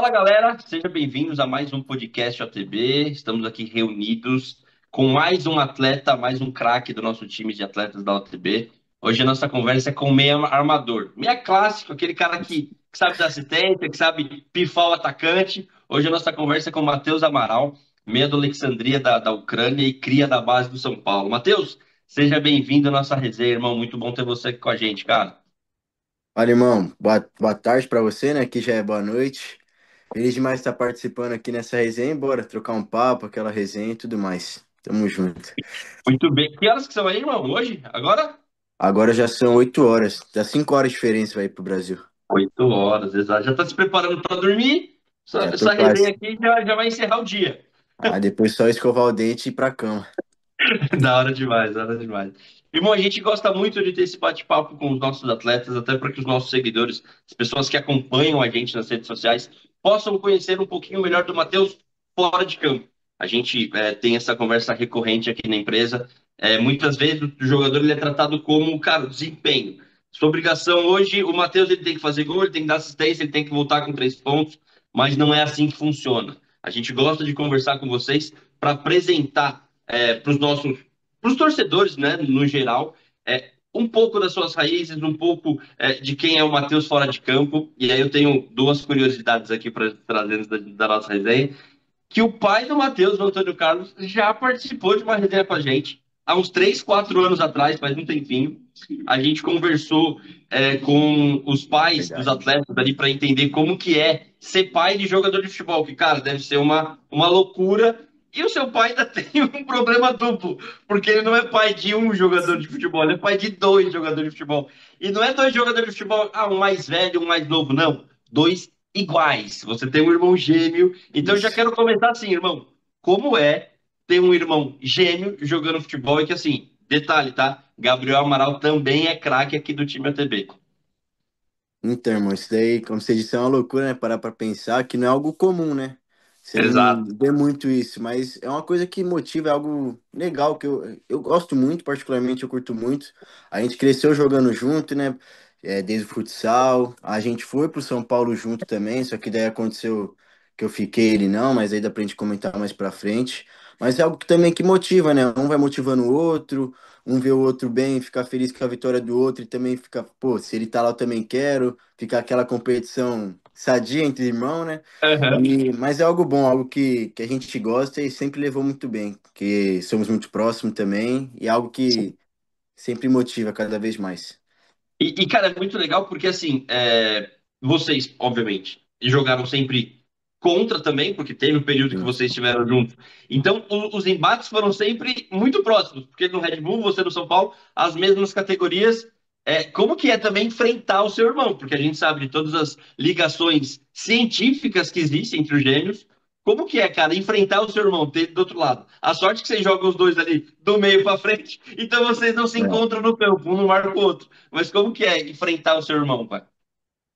Fala galera, sejam bem-vindos a mais um podcast OTB. Estamos aqui reunidos com mais um atleta, mais um craque do nosso time de atletas da OTB. Hoje a nossa conversa é com o meia armador, meia clássico, aquele cara que sabe dar assistência, que sabe pifar o atacante. Hoje a nossa conversa é com o Matheus Amaral, meia do Alexandria da Ucrânia e cria da base do São Paulo. Matheus, seja bem-vindo à nossa resenha, irmão. Muito bom ter você aqui com a gente, cara. Olha, irmão, boa tarde pra você, né? Aqui já é boa noite. Feliz demais estar participando aqui nessa resenha. Bora trocar um papo, aquela resenha e tudo mais. Tamo junto. Muito bem. Que horas que são aí, irmão? Hoje? Agora? Agora já são 8 horas. Dá 5 horas de diferença vai pro Brasil. 8 horas, exato. Já está se preparando para dormir? Já tô Essa resenha quase. aqui já vai encerrar o dia. Ah, depois só escovar o dente e ir pra cama. Da hora demais, da hora demais. Irmão, a gente gosta muito de ter esse bate-papo com os nossos atletas, até para que os nossos seguidores, as pessoas que acompanham a gente nas redes sociais, possam conhecer um pouquinho melhor do Matheus fora de campo. A gente tem essa conversa recorrente aqui na empresa. Muitas vezes o jogador ele é tratado como, cara, desempenho. Sua obrigação hoje, o Matheus ele tem que fazer gol, ele tem que dar assistência, ele tem que voltar com 3 pontos, mas não é assim que funciona. A gente gosta de conversar com vocês para apresentar para os nossos, para os torcedores, né, no geral, um pouco das suas raízes, um pouco de quem é o Matheus fora de campo. E aí eu tenho duas curiosidades aqui para trazer da nossa resenha, que o pai do Matheus, o Antônio Carlos, já participou de uma resenha com a gente há uns 3, 4 anos atrás, faz um tempinho. A gente conversou com os pais dos Verdade. atletas ali para entender como que é ser pai de jogador de futebol, que, cara, deve ser uma loucura. E o seu pai ainda tem um problema duplo, porque ele não é pai de um jogador de futebol, ele é pai de dois jogadores de futebol. E não é dois jogadores de futebol, um mais velho, um mais novo, não. Dois iguais. Você tem um irmão gêmeo. Então eu já Isso. quero começar assim, irmão. Como é ter um irmão gêmeo jogando futebol e que assim, detalhe, tá? Gabriel Amaral também é craque aqui do time ATB. Então, irmão, isso daí, como você disse, é uma loucura, né? Parar pra pensar que não é algo comum, né? Você não Exato. vê muito isso, mas é uma coisa que motiva, é algo legal, que eu gosto muito, particularmente eu curto muito. A gente cresceu jogando junto, né? Desde o futsal. A gente foi pro São Paulo junto também, só que daí aconteceu que eu fiquei, ele não, mas aí dá pra gente comentar mais pra frente. Mas é algo que também que motiva, né? Um vai motivando o outro, um vê o outro bem, ficar feliz com a vitória do outro e também fica, pô, se ele tá lá eu também quero, ficar aquela competição sadia entre irmão, né? Aham. Mas é algo bom, algo que a gente gosta e sempre levou muito bem, que somos muito próximos também e algo que sempre motiva cada vez mais. Cara, é muito legal porque, assim, vocês, obviamente, jogaram sempre contra também, porque teve o período que Sim. vocês estiveram juntos. Então, os embates foram sempre muito próximos, porque no Red Bull, você no São Paulo, as mesmas categorias. Como que é também enfrentar o seu irmão? Porque a gente sabe de todas as ligações científicas que existem entre os gêmeos. Como que é, cara, enfrentar o seu irmão, ter do outro lado? A sorte que vocês jogam os dois ali do meio para frente, então vocês não se É. encontram no campo, um não marca o outro. Mas como que é enfrentar o seu irmão, pai?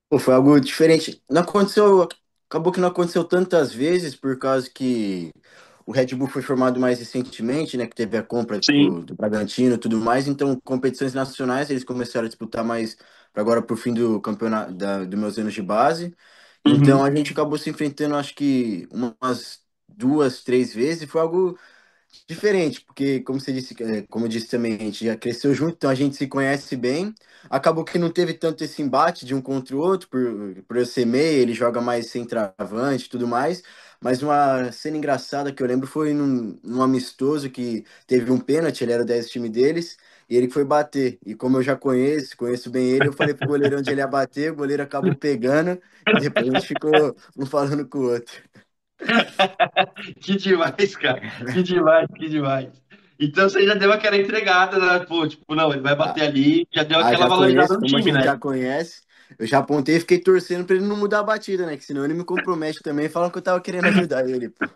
Pô, foi algo diferente. Não aconteceu, acabou que não aconteceu tantas vezes por causa que o Red Bull foi formado mais recentemente, né? Que teve a compra, Sim. tipo, do Bragantino e tudo mais. Então, competições nacionais eles começaram a disputar mais pra agora pro fim do campeonato dos meus anos de base. Então, Uhum. a gente acabou se enfrentando, acho que umas duas, três vezes. E foi algo diferente, porque, como você disse, como eu disse também, a gente já cresceu junto, então a gente se conhece bem. Acabou que não teve tanto esse embate de um contra o outro, por eu ser meia, ele joga mais centroavante e tudo mais. Mas uma cena engraçada que eu lembro foi num amistoso que teve um pênalti, ele era o 10 do time deles, e ele que foi bater. E como eu já conheço bem ele, eu falei pro goleiro onde ele ia bater, o goleiro acabou pegando, e depois a gente ficou um falando com o outro. Que demais, cara. Que demais, que demais. Então você já deu aquela entregada, né? Pô, tipo, não, ele vai bater ali, já deu Ah, aquela já valorizada conheço, no como a time, gente né? já conhece. Eu já apontei e fiquei torcendo pra ele não mudar a batida, né? Que senão ele me compromete também, falando que eu tava querendo ajudar ele, pô.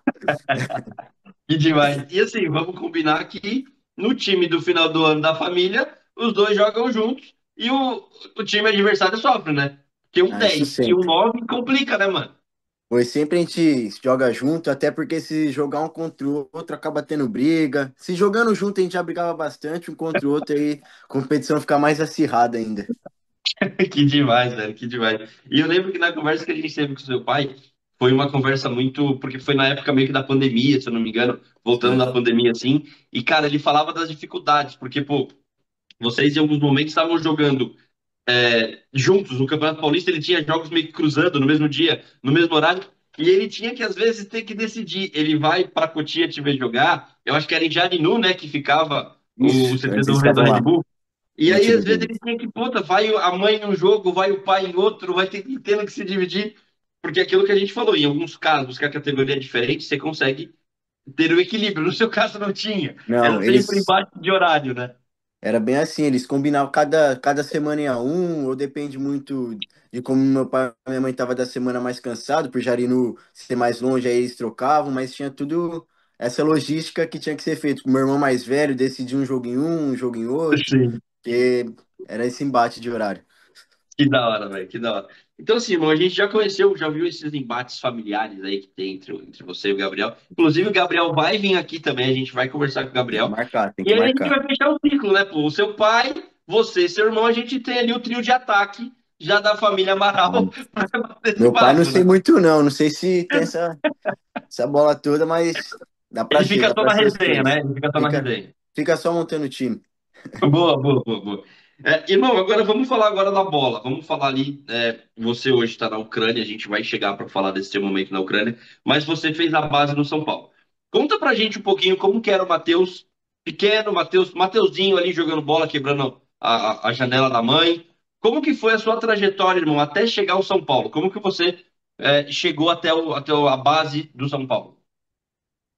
Que demais. E assim, vamos combinar que no time do final do ano da família, os dois jogam juntos e o time adversário sofre, né? Porque um Ah, isso 10 e um sempre. 9 complica, né, mano? Pois sempre a gente joga junto, até porque se jogar um contra o outro acaba tendo briga. Se jogando junto a gente já brigava bastante, um contra o outro aí a competição fica mais acirrada ainda. Que demais, velho, que demais. E eu lembro que na conversa que a gente teve com seu pai, Foi uma conversa muito, porque foi na época meio que da pandemia, se eu não me engano, voltando da Aham. pandemia assim. E, cara, ele falava das dificuldades, porque, pô, vocês em alguns momentos estavam jogando juntos. No Campeonato Paulista ele tinha jogos meio que cruzando no mesmo dia, no mesmo horário, e ele tinha que às vezes ter que decidir. Ele vai para Cotia te ver jogar. Eu acho que era em Jarinu, né, que ficava o Isso, CT antes eles do estavam Red lá, Bull. E no aí, antigo às vezes, deles. ele tinha que, puta, vai a mãe em um jogo, vai o pai em outro, vai ter que tendo que se dividir. Porque é aquilo que a gente falou, em alguns casos que a categoria é diferente, você consegue ter o equilíbrio. No seu caso, não tinha. Não, Era sempre eles. embate de horário, né? Era bem assim, eles combinavam cada semana ia um, ou depende muito de como meu pai e minha mãe estavam da semana mais cansado, por Jarinu ser mais longe, aí eles trocavam, mas tinha tudo essa logística que tinha que ser feito. O meu irmão mais velho decidia um jogo em outro, Sim. porque era esse embate de horário. Que da hora, velho, que da hora. Então, assim, irmão, a gente já conheceu, já viu esses embates familiares aí que tem entre você e o Gabriel. Inclusive, o Gabriel vai vir aqui também, a gente vai conversar com o Tem que Gabriel. marcar, tem E que aí a gente marcar. vai fechar o ciclo, né, pô? O seu pai, você e seu irmão, a gente tem ali o trio de ataque já da família Amaral para bater esse Meu pai não papo, sei né? muito não, não sei se tem essa bola toda, mas Ele fica dá só pra na ser os resenha, né? três. Ele fica só na Fica, resenha. fica só montando o time. Boa, boa, boa, boa. Irmão, agora vamos falar agora da bola. Vamos falar ali. Você hoje está na Ucrânia, a gente vai chegar para falar desse seu momento na Ucrânia, mas você fez a base no São Paulo. Conta pra gente um pouquinho como que era o Matheus, pequeno, Mateuzinho ali jogando bola, quebrando a janela da mãe. Como que foi a sua trajetória, irmão, até chegar ao São Paulo? Como que você chegou até a base do São Paulo?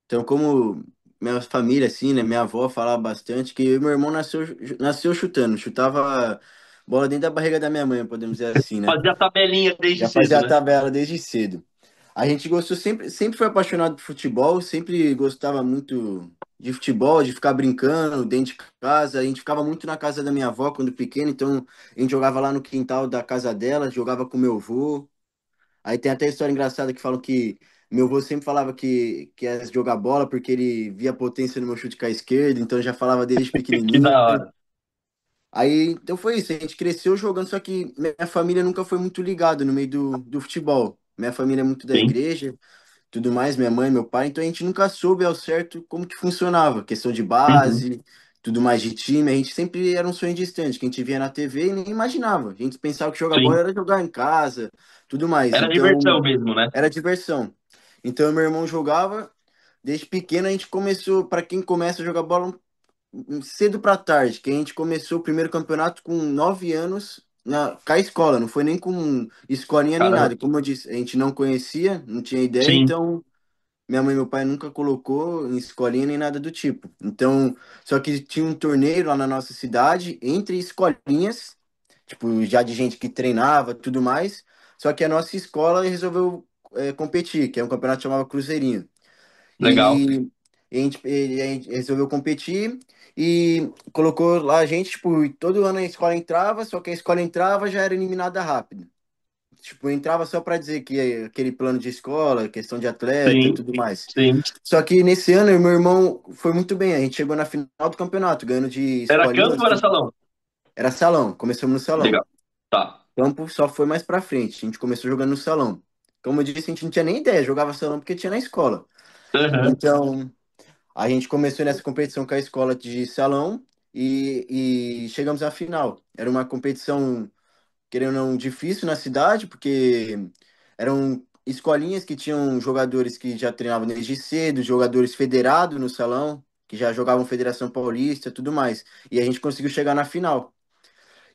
Então, como minha família, assim, né? Minha avó falava bastante que eu e meu irmão nasceu chutando, chutava bola dentro da barriga da minha mãe, podemos dizer assim, né? Fazia tabelinha desde Já cedo, fazia a né? tabela desde cedo. A gente gostou sempre foi apaixonado por futebol, sempre gostava muito de futebol, de ficar brincando dentro de casa. A gente ficava muito na casa da minha avó quando pequeno, então a gente jogava lá no quintal da casa dela, jogava com meu avô. Aí tem até história engraçada que falam que meu avô sempre falava que ia jogar bola porque ele via potência no meu chute com a esquerda, então já falava desde Que pequenininho. da hora. Aí, então foi isso, a gente cresceu jogando, só que minha família nunca foi muito ligada no meio do futebol. Minha família é muito da Sim, igreja, tudo mais, minha mãe, meu pai, então a gente nunca soube ao certo como que funcionava, questão de uhum, base, tudo mais de time, a gente sempre era um sonho distante, que a gente via na TV e nem imaginava. A gente pensava que jogar bola sim. era jogar em casa, tudo mais. Era Então, diversão mesmo, né? era diversão. Então, meu irmão jogava, desde pequeno a gente começou, para quem começa a jogar bola cedo para tarde, que a gente começou o primeiro campeonato com 9 anos com a escola, não foi nem com escolinha nem Caramba. nada. Como eu disse, a gente não conhecia, não tinha ideia, Sim, então minha mãe e meu pai nunca colocou em escolinha nem nada do tipo. Então, só que tinha um torneio lá na nossa cidade entre escolinhas, tipo, já de gente que treinava, tudo mais. Só que a nossa escola resolveu competir, que é um campeonato que chamava Cruzeirinho. legal. A gente resolveu competir e colocou lá a gente, tipo, e todo ano a escola entrava, só que a escola entrava já era eliminada rápido. Tipo, entrava só para dizer que aquele plano de escola, questão de atleta, Sim, tudo mais. sim. Só que nesse ano, eu e meu irmão foi muito bem. A gente chegou na final do campeonato, ganhando de Era campo escolinhas. ou era salão? Era salão, começamos no salão. Legal. Tá. Campo só foi mais pra frente. A gente começou jogando no salão. Como eu disse, a gente não tinha nem ideia, jogava salão porque tinha na escola. Aham. Então, a gente começou nessa competição com a escola de salão e chegamos à final. Era uma competição, querendo ou não, difícil na cidade, porque eram escolinhas que tinham jogadores que já treinavam desde cedo, jogadores federados no salão, que já jogavam Federação Paulista, tudo mais. E a gente conseguiu chegar na final.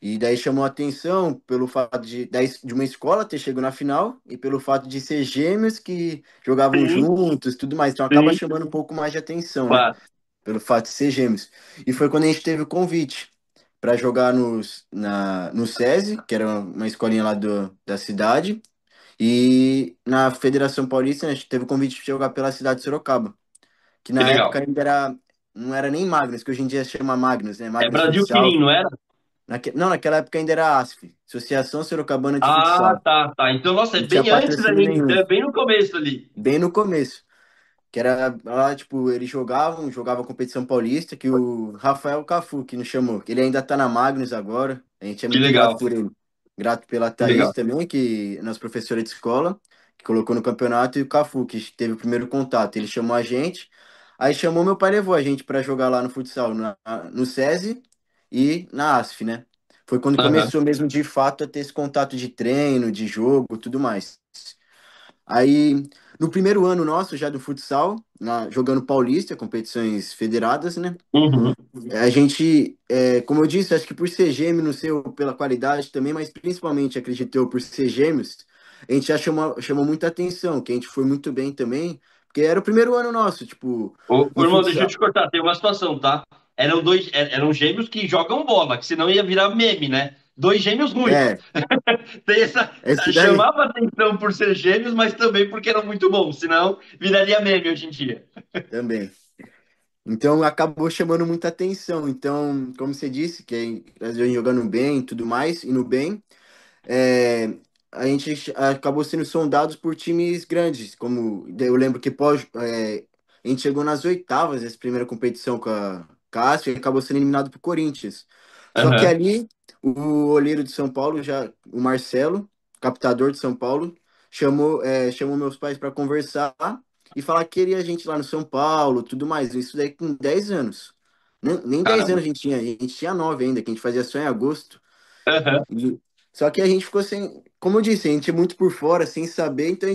E daí chamou a atenção pelo fato de uma escola ter chegado na final e pelo fato de ser gêmeos que jogavam Sim, juntos, tudo mais. Então acaba sim, chamando um pouco mais de atenção, né? claro. Pelo fato de ser gêmeos. E foi quando a gente teve o convite para jogar no SESI, que era uma escolinha lá da cidade, e na Federação Paulista, né, a gente teve o convite de jogar pela cidade de Sorocaba, que Que na época legal. ainda não era nem Magnus, que hoje em dia chama Magnus, né? É Magnus Brasil Futsal. Quirim, não era? Não, naquela época ainda era ASF, Associação Sorocabana de Ah, Futsal. tá, tá. Então, nossa, é Não tinha bem antes da patrocínio gente, nenhum, então é bem no começo ali. bem no começo. Que era lá, tipo, eles jogavam a competição paulista, que o Rafael Cafu que nos chamou, que ele ainda tá na Magnus agora. A gente é Que muito grato legal, por ele. Grato pela que Thaís legal. também, que é nossa professora de escola, que colocou no campeonato, e o Cafu, que teve o primeiro contato. Ele chamou a gente, aí chamou meu pai, levou a gente para jogar lá no futsal, no SESI e na ASF, né? Foi quando Aham. começou mesmo de fato a ter esse contato de treino, de jogo, tudo mais. Aí, no primeiro ano nosso já do futsal, jogando Paulista, competições federadas, né? Uhum. A gente, como eu disse, acho que por ser gêmeo, não sei pela qualidade também, mas principalmente, acredito eu, por ser gêmeos, a gente já chamou muita atenção, que a gente foi muito bem também, porque era o primeiro ano nosso, tipo, Ô, no irmão, deixa eu futsal. te cortar, tem uma situação, tá? Eram gêmeos que jogam bola, que senão ia virar meme, né? Dois gêmeos ruins. É, Tem essa, esse daí chamava atenção por ser gêmeos, mas também porque eram muito bons, senão viraria meme hoje em dia. também. Então acabou chamando muita atenção. Então, como você disse, que a gente jogando bem e tudo mais, indo bem. é, a gente acabou sendo sondados por times grandes, como eu lembro que a gente chegou nas oitavas dessa primeira competição com a ASF e acabou sendo eliminado por Corinthians. Só que Aham, ali, o olheiro de São Paulo, o Marcelo, captador de São Paulo, chamou meus pais para conversar e falar que queria a gente lá no São Paulo, tudo mais. Isso daí com 10 anos. Nem 10 caramba. anos a gente tinha 9 ainda, que a gente fazia só em agosto. Aham, E- Só que a gente ficou sem, como eu disse, a gente é muito por fora, sem saber, então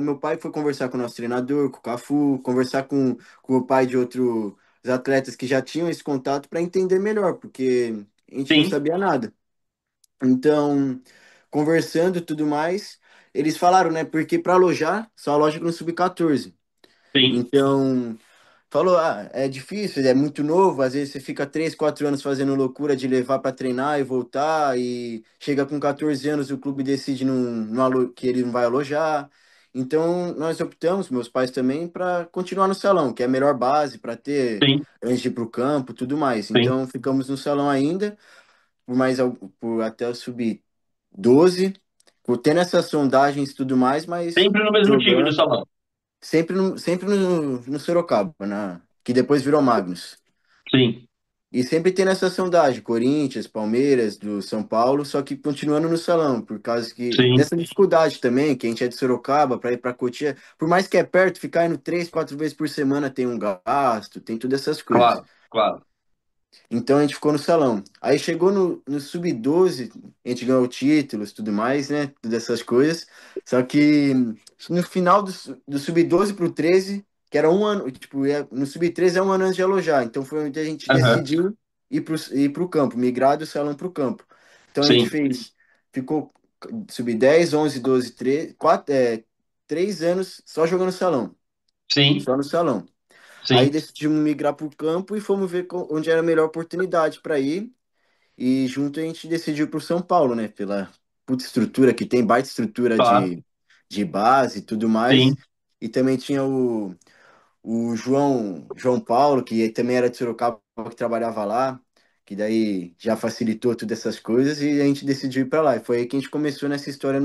meu pai foi conversar com o nosso treinador, com o Cafu, conversar com o pai de outros atletas que já tinham esse contato para entender melhor, porque a gente não sim, sabia nada. Então, conversando e tudo mais, eles falaram, né, porque para alojar, só aloja no sub-14. sim, Então, falou, é difícil, é muito novo, às vezes você fica 3, 4 anos fazendo loucura de levar para treinar e voltar, e chega com 14 anos o clube decide que ele não vai alojar. Então, nós optamos, meus pais também, para continuar no salão, que é a melhor base para ter sim, antes de ir para o campo, tudo mais. sim. Então, ficamos no salão ainda, por até eu subir 12, por tendo essas sondagens e tudo mais, mas Sempre no mesmo time do jogando. salão. Sempre no Sorocaba, que depois virou Magnus. Sim, E sempre tem essa sondagem, Corinthians, Palmeiras, do São Paulo, só que continuando no salão, por causa que sim, dessa dificuldade também, que a gente é de Sorocaba, para ir para Cotia, por mais que é perto, ficar indo 3, 4 vezes por semana tem um gasto, tem todas essas coisas. claro, claro. Então a gente ficou no salão. Aí chegou no Sub-12, a gente ganhou títulos, tudo mais, né? Todas essas coisas. Só que no final do Sub-12 pro 13, que era um ano, tipo, no Sub-13 é um ano antes de alojar. Então foi onde a gente Aham, decidiu ir pro campo, migrar do salão pro campo. Então a gente sim, ficou Sub-10, 11, 12, 13, 4, 3 anos só jogando salão, sim, só no salão. Aí sim. decidimos migrar para o campo e fomos ver onde era a melhor oportunidade para ir. E junto a gente decidiu para o São Paulo, né? Pela puta estrutura que tem, baita estrutura Claro, de base e tudo mais. sim. E também tinha o João Paulo, que também era de Sorocaba, que trabalhava lá, que daí já facilitou todas essas coisas. E a gente decidiu ir para lá. E foi aí que a gente começou nessa história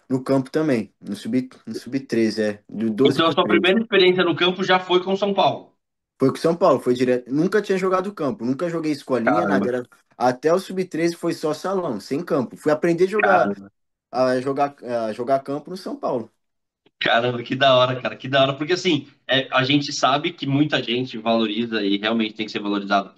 no campo também, no sub-13, do 12 Então a pro sua 13. primeira experiência no campo já foi com São Paulo. Foi com São Paulo, foi direto. Nunca tinha jogado campo, nunca joguei escolinha, nada. Caramba, Até o sub-13 foi só salão, sem campo. Fui aprender caramba. a jogar campo no São Paulo. Caramba, que da hora, cara, que da hora. Porque assim, a gente sabe que muita gente valoriza e realmente tem que ser valorizado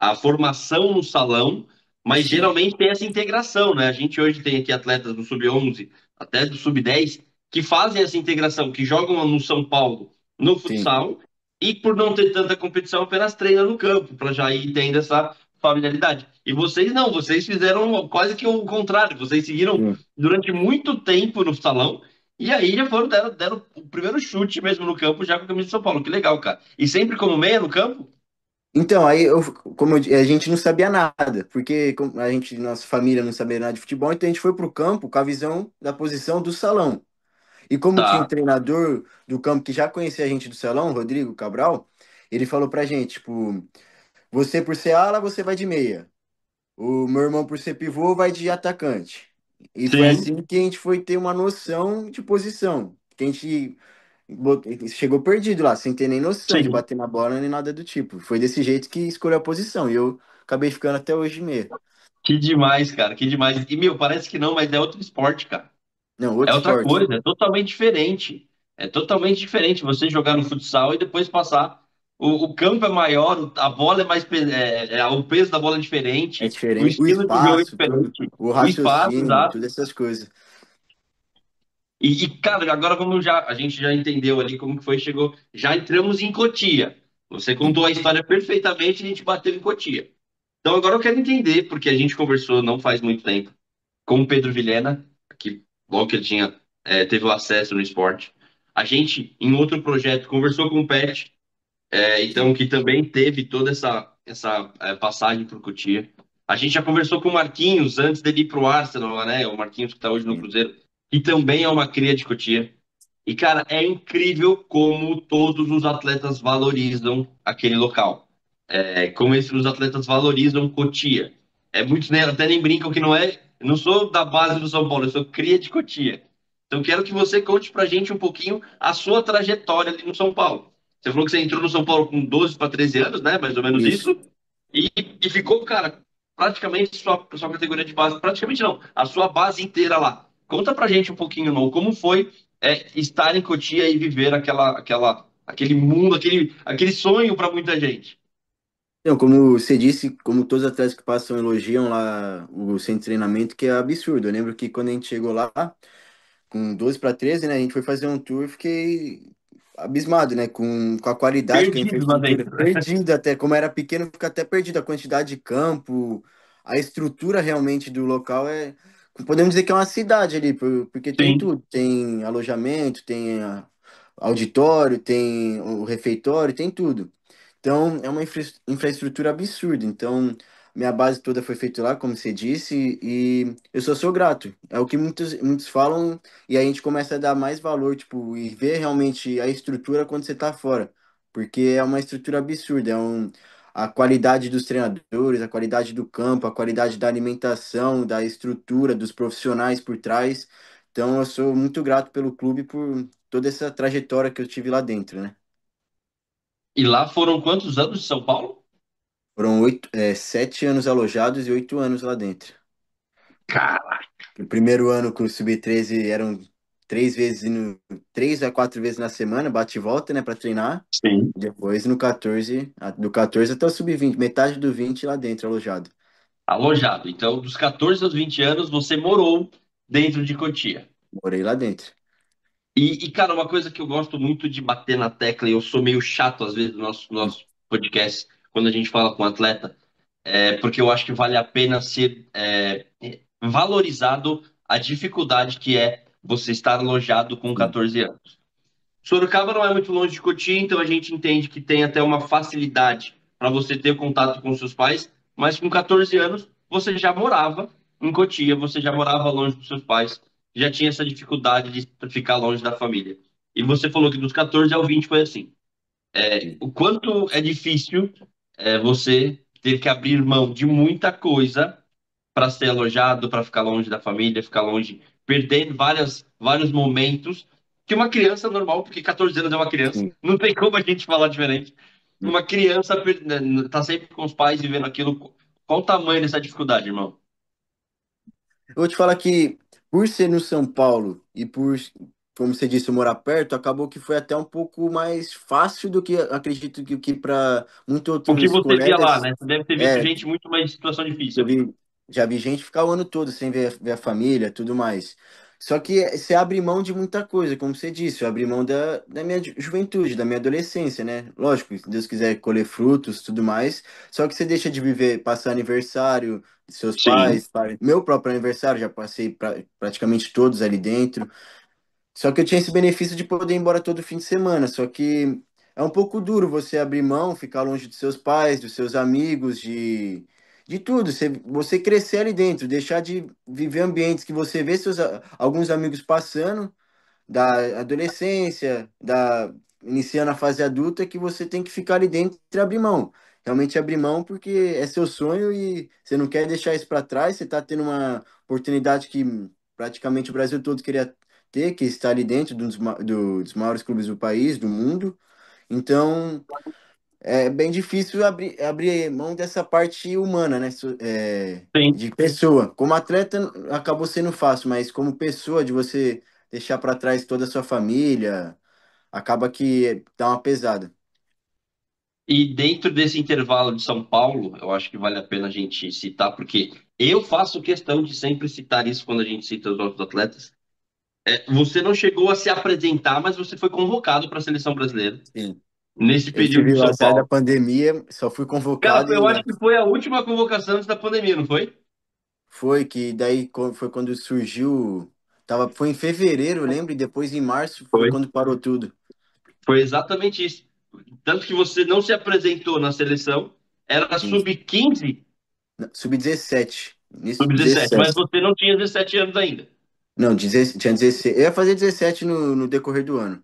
a formação no salão, mas Sim, geralmente tem essa integração, né? A gente hoje tem aqui atletas do sub-11 até do sub-10 que fazem essa integração, que jogam no São Paulo no sim, futsal e por não ter tanta competição apenas treinam no campo, para já ir tendo essa familiaridade. E vocês não, vocês fizeram quase que o contrário, vocês seguiram sim. durante muito tempo no salão e aí já deram o primeiro chute mesmo no campo já com a camisa de São Paulo. Que legal, cara. E sempre como meia no campo? Então, aí a gente não sabia nada, porque nossa família não sabia nada de futebol, então a gente foi pro campo com a visão da posição do salão. E como tinha o Tá, treinador do campo que já conhecia a gente do salão, Rodrigo Cabral, ele falou pra gente, tipo, você por ser ala, você vai de meia. O meu irmão, por ser pivô, vai de atacante. E foi sim. assim que a gente foi ter uma noção de posição. Que a gente chegou perdido lá, sem ter nem noção de Sim. bater na bola nem nada do tipo. Foi desse jeito que escolheu a posição. E eu acabei ficando até hoje de meia. Que demais, cara, que demais. E, meu, parece que não, mas é outro esporte, cara. Não, É outro outra esporte. coisa, é totalmente diferente. É totalmente diferente você jogar no futsal e depois passar. O campo é maior, a bola é mais. O peso da bola é É diferente, o diferente. O estilo de jogo é espaço, tudo. diferente, O o espaço, raciocínio, exato. todas essas coisas. Cara, agora vamos já. A gente já entendeu ali como que foi, chegou. Já entramos em Cotia. Você contou a história perfeitamente e a gente bateu em Cotia. Então agora eu quero entender, porque a gente conversou não faz muito tempo com o Pedro Vilhena, que logo que ele tinha, teve o acesso no esporte. A gente, em outro projeto, conversou com o Pet, Sim, então, que também teve toda essa passagem por Cotia. A gente já conversou com o Marquinhos antes dele ir para o Arsenal, né? O Marquinhos que está hoje no sim. Cruzeiro, que também é uma cria de Cotia. E, cara, é incrível como todos os atletas valorizam aquele local. Como os atletas valorizam Cotia. É muito, né, até nem brincam que não é. Eu não sou da base do São Paulo, eu sou cria de Cotia. Então, quero que você conte pra gente um pouquinho a sua trajetória ali no São Paulo. Você falou que você entrou no São Paulo com 12 para 13 anos, né? Mais ou menos Isso. isso. E ficou, cara, praticamente sua categoria de base. Praticamente não, a sua base inteira lá. Conta pra gente um pouquinho, não, como foi estar em Cotia e viver aquele mundo, aquele sonho para muita gente. Então, como você disse, como todos os atletas que passam elogiam lá o centro de treinamento, que é absurdo. Eu lembro que quando a gente chegou lá, com 12 para 13, né, a gente foi fazer um tour, fiquei abismado, né, com a qualidade que a Perdido lá infraestrutura, dentro. perdido até, como era pequeno, fica até perdido, a quantidade de campo, a estrutura realmente do local podemos dizer que é uma cidade ali, porque tem Sim. tudo, tem alojamento, tem auditório, tem o refeitório, tem tudo. Então, é uma infraestrutura absurda. Então, minha base toda foi feita lá, como você disse, e eu só sou grato. É o que muitos falam, e aí a gente começa a dar mais valor, tipo, e ver realmente a estrutura quando você tá fora. Porque é uma estrutura absurda. A qualidade dos treinadores, a qualidade do campo, a qualidade da alimentação, da estrutura, dos profissionais por trás. Então, eu sou muito grato pelo clube por toda essa trajetória que eu tive lá dentro, né? E lá foram quantos anos de São Paulo? Foram 7 anos alojados e 8 anos lá dentro. Cara, O primeiro ano com o Sub-13 eram 3 a 4 vezes na semana, bate e volta, né, para treinar. sim. Depois no 14, do 14 até o Sub-20, metade do 20 lá dentro alojado. Alojado. Então, dos 14 aos 20 anos, você morou dentro de Cotia. Morei lá dentro. Cara, uma coisa que eu gosto muito de bater na tecla, e eu sou meio chato às vezes no nosso podcast, quando a gente fala com um atleta, porque eu acho que vale a pena ser valorizado a dificuldade que é você estar alojado com Sim, 14 anos. Sorocaba não é muito longe de Cotia, então a gente entende que tem até uma facilidade para você ter contato com seus pais, mas com 14 anos você já morava em Cotia, você já morava longe dos seus pais, já tinha essa dificuldade de ficar longe da família. E você falou que dos 14 ao 20 foi assim. sim. O quanto é difícil você ter que abrir mão de muita coisa para ser alojado, para ficar longe da família, ficar longe, perder vários momentos que uma criança normal, porque 14 anos é uma criança, Sim. não tem como a gente falar diferente. Uma criança tá sempre com os pais vivendo aquilo. Qual o tamanho dessa dificuldade, irmão? Eu vou te falar que, por ser no São Paulo e por, como você disse, eu morar perto, acabou que foi até um pouco mais fácil do que acredito que para muitos O que outros você via lá, colegas. né? Você deve ter visto É, gente muito mais em situação Eu difícil. vi, já vi gente ficar o ano todo sem ver a família, tudo mais. Só que você abre mão de muita coisa, como você disse, eu abri mão da minha juventude, da minha adolescência, né? Lógico, se Deus quiser colher frutos, tudo mais. Só que você deixa de viver, passar aniversário de seus Sim. pais, meu próprio aniversário, já passei praticamente todos ali dentro. Só que eu tinha esse benefício de poder ir embora todo fim de semana. Só que é um pouco duro você abrir mão, ficar longe dos seus pais, dos seus amigos, de tudo. Você crescer ali dentro, deixar de viver ambientes que você vê alguns amigos passando da adolescência, iniciando a fase adulta, que você tem que ficar ali dentro e abrir mão. Realmente abrir mão porque é seu sonho e você não quer deixar isso para trás. Você está tendo uma oportunidade que praticamente o Brasil todo queria ter, que está ali dentro dos maiores clubes do país, do mundo. Então, é bem difícil abrir mão dessa parte humana, né? Sim. De pessoa. Como atleta acabou sendo fácil, mas como pessoa, de você deixar para trás toda a sua família, acaba que dá uma pesada. E dentro desse intervalo de São Paulo, eu acho que vale a pena a gente citar, porque eu faço questão de sempre citar isso quando a gente cita os outros atletas. Você não chegou a se apresentar, mas você foi convocado para a seleção brasileira Sim. nesse Eu período tive de o São azar da Paulo. pandemia, só fui Cara, convocado eu e acho que foi a última convocação antes da pandemia, não foi? foi que daí foi quando surgiu. Foi em fevereiro, eu lembro, e depois em março foi Foi. quando parou tudo. Foi exatamente isso. Tanto que você não se apresentou na seleção, era Sim. sub-15, Sub-17. Início sub-17, mas 17. você não tinha 17 anos ainda. Não, tinha 16. Eu ia fazer 17 no decorrer do ano.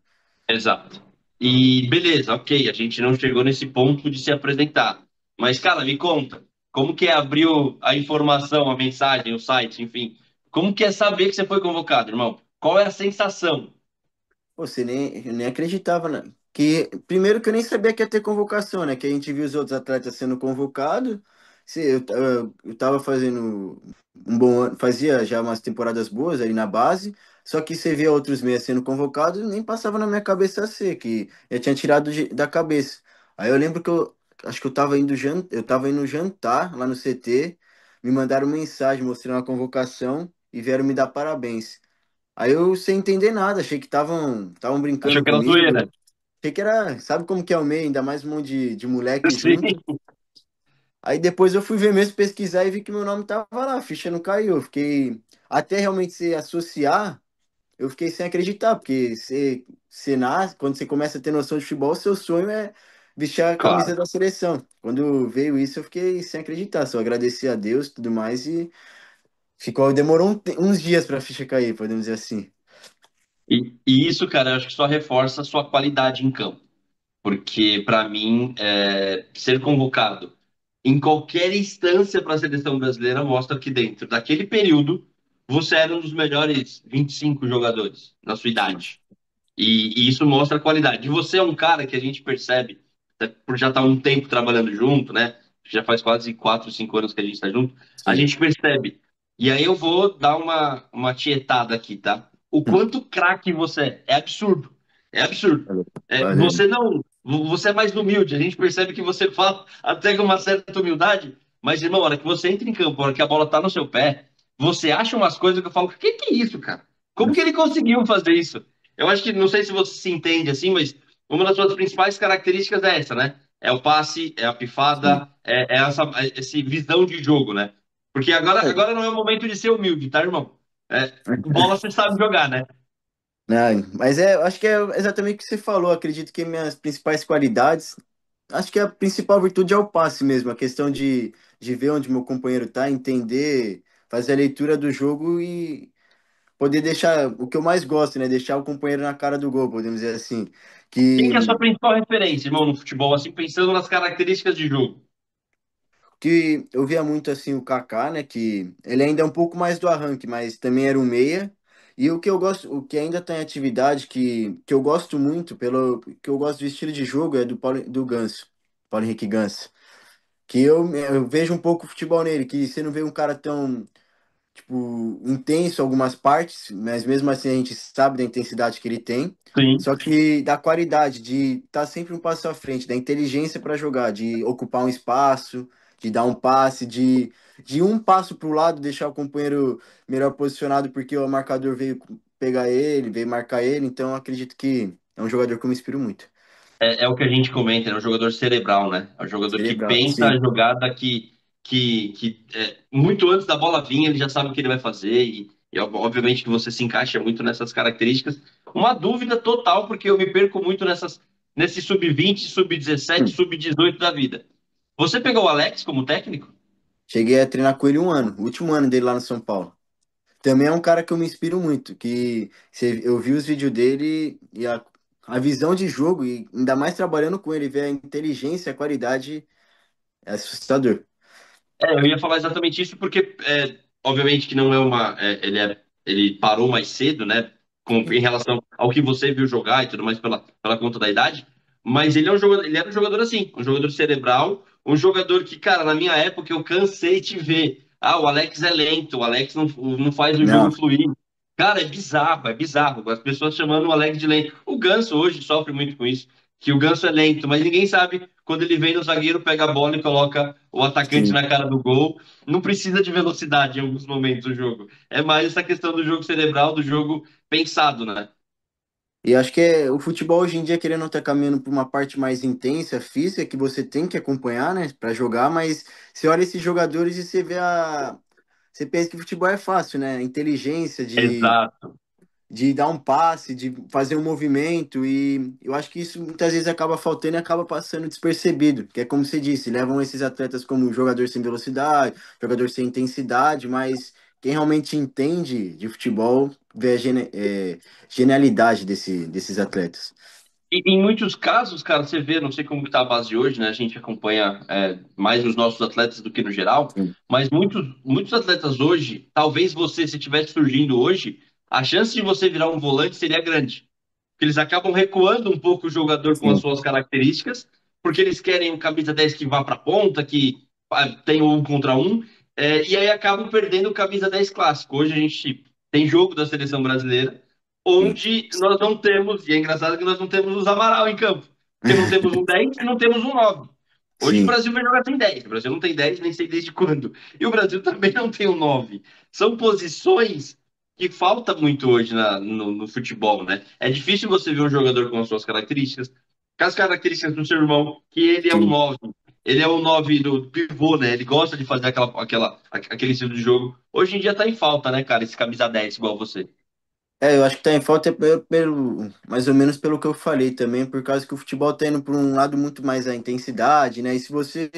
Exato. E beleza, ok, a gente não chegou nesse ponto de se apresentar. Mas, cara, me conta, como que é abrir a informação, a mensagem, o site, enfim? Como que é saber que você foi convocado, irmão? Qual é a sensação? Pô, eu nem acreditava, né? Primeiro que eu nem sabia que ia ter convocação, né? Que a gente viu os outros atletas sendo convocados. Eu tava fazendo um bom ano, fazia já umas temporadas boas ali na base, só que você via outros meias sendo convocados, nem passava na minha cabeça ser, que eu tinha tirado da cabeça. Aí eu lembro que eu acho que eu tava indo jantar lá no CT, me mandaram mensagem mostrando a convocação e vieram me dar parabéns. Aí eu sem entender nada, achei que estavam Achou brincando que era zoeira? comigo. Achei que era, sabe como que é o meio, ainda mais um monte de moleque junto. Sim. Aí depois eu fui ver mesmo, pesquisar e vi que meu nome tava lá, a ficha não caiu. Eu fiquei, até realmente se associar, eu fiquei sem acreditar, porque você nasce, quando você começa a ter noção de futebol, seu sonho é vestir a camisa Claro. da seleção. Quando veio isso, eu fiquei sem acreditar, só agradeci a Deus e tudo mais e demorou uns dias pra ficha cair, podemos dizer assim. E isso, cara, eu acho que só reforça a sua qualidade em campo. Porque, para mim, ser convocado em qualquer instância para a seleção brasileira mostra que dentro daquele período você era um dos melhores 25 jogadores na sua Sim, idade. E isso mostra a qualidade. E você é um cara que a gente percebe, por já estar um tempo trabalhando junto, né? Já faz quase 4, 5 anos que a gente está junto, a sim. gente percebe. E aí eu vou dar uma tietada aqui, tá? O quanto craque você é. É absurdo. É absurdo. Valeu. Você não. Você é mais humilde. A gente percebe que você fala até com uma certa humildade. Mas, irmão, a hora que você entra em campo, a hora que a bola tá no seu pé, você acha umas coisas que eu falo: que é isso, cara? Como que ele conseguiu fazer isso? Eu acho que, não sei se você se entende assim, mas uma das suas principais características é essa, né? É o passe, é a pifada, Sim. essa visão de jogo, né? Porque agora não é o momento de ser humilde, tá, irmão? Bola você sabe jogar, né? Não, mas eu acho que é exatamente o que você falou. Acredito que minhas principais qualidades, acho que a principal virtude é o passe mesmo, a questão de ver onde meu companheiro tá, entender, fazer a leitura do jogo e poder deixar o que eu mais gosto, né? Deixar o companheiro na cara do gol, podemos dizer assim. Quem Que que é a sua principal referência, irmão, no futebol, assim, pensando nas características de jogo? que eu via muito assim o Kaká, né, que ele ainda é um pouco mais do arranque, mas também era um meia. E o que eu gosto, o que ainda tem atividade que eu gosto muito pelo que eu gosto do estilo de jogo é do Ganso, Paulo Henrique Ganso, que eu vejo um pouco o futebol nele, que você não vê um cara tão tipo, intenso algumas partes, mas mesmo assim a gente sabe da intensidade que ele tem. Sim. Só que da qualidade de estar sempre um passo à frente, da inteligência para jogar, de ocupar um espaço, de dar um passe, de um passo para o lado, deixar o companheiro melhor posicionado porque o marcador veio pegar ele, veio marcar ele. Então eu acredito que é um jogador que eu me inspiro muito. É o que a gente comenta, é um jogador cerebral, né? É um jogador que Cerebral, pensa a sim. jogada muito antes da bola vir, ele já sabe o que ele vai fazer obviamente que você se encaixa muito nessas características. Uma dúvida total, porque eu me perco muito nesse sub-20, sub-17, Hum. sub-18 da vida. Você pegou o Alex como técnico? Cheguei a treinar com ele um ano, o último ano dele lá no São Paulo. Também é um cara que eu me inspiro muito, eu vi os vídeos dele e a visão de jogo, e ainda mais trabalhando com ele, ver a inteligência, a qualidade, é assustador. Eu ia falar exatamente isso porque, obviamente que não é ele parou mais cedo, né, em relação ao que você viu jogar e tudo mais pela conta da idade, mas ele é um jogador, ele era um jogador assim, um jogador cerebral, um jogador que, cara, na minha época eu cansei de ver. Ah, o Alex é lento, o Alex não faz o jogo Não, fluir. Cara, é bizarro, é bizarro. As pessoas chamando o Alex de lento. O Ganso hoje sofre muito com isso, que o Ganso é lento, mas ninguém sabe quando ele vem no zagueiro, pega a bola e coloca o atacante sim. na cara do gol. Não precisa de velocidade em alguns momentos do jogo. É mais essa questão do jogo cerebral, do jogo pensado, né? E acho que o futebol hoje em dia, querendo ou não, tá caminhando para uma parte mais intensa, física, que você tem que acompanhar, né, para jogar, mas você olha esses jogadores e você vê a. Você pensa que futebol é fácil, né? A inteligência Exato. de dar um passe, de fazer um movimento, e eu acho que isso muitas vezes acaba faltando e acaba passando despercebido, que é como você disse, levam esses atletas como jogador sem velocidade, jogador sem intensidade, mas quem realmente entende de futebol vê a genialidade desses atletas. E em muitos casos, cara, você vê, não sei como que tá a base hoje, né? A gente acompanha mais os nossos atletas do que no geral, Sim, mas muitos atletas hoje, talvez você, se estivesse surgindo hoje, a chance de você virar um volante seria grande. Porque eles acabam recuando um pouco o jogador com as sim, suas características, porque eles querem um camisa 10 que vá para a ponta, que tem um contra um, e aí acabam perdendo o camisa 10 clássico. Hoje a gente tem jogo da seleção brasileira, sim. onde nós não temos, e é engraçado que nós não temos os Amaral em campo, porque não temos um 10 e não temos um 9. Hoje o Sim, Brasil vai jogar sem 10. O Brasil não tem 10, nem sei desde quando. E o Brasil também não tem um 9. São posições que falta muito hoje no futebol, né? É difícil você ver um jogador com as suas características, com as características do seu irmão, que ele é um sim. 9. Ele é o 9 do pivô, né? Ele gosta de fazer aquele estilo de jogo. Hoje em dia tá em falta, né, cara? Esse camisa 10 igual você. Eu acho que tá em falta mais ou menos pelo que eu falei também, por causa que o futebol tá indo por um lado muito mais a intensidade, né? E se você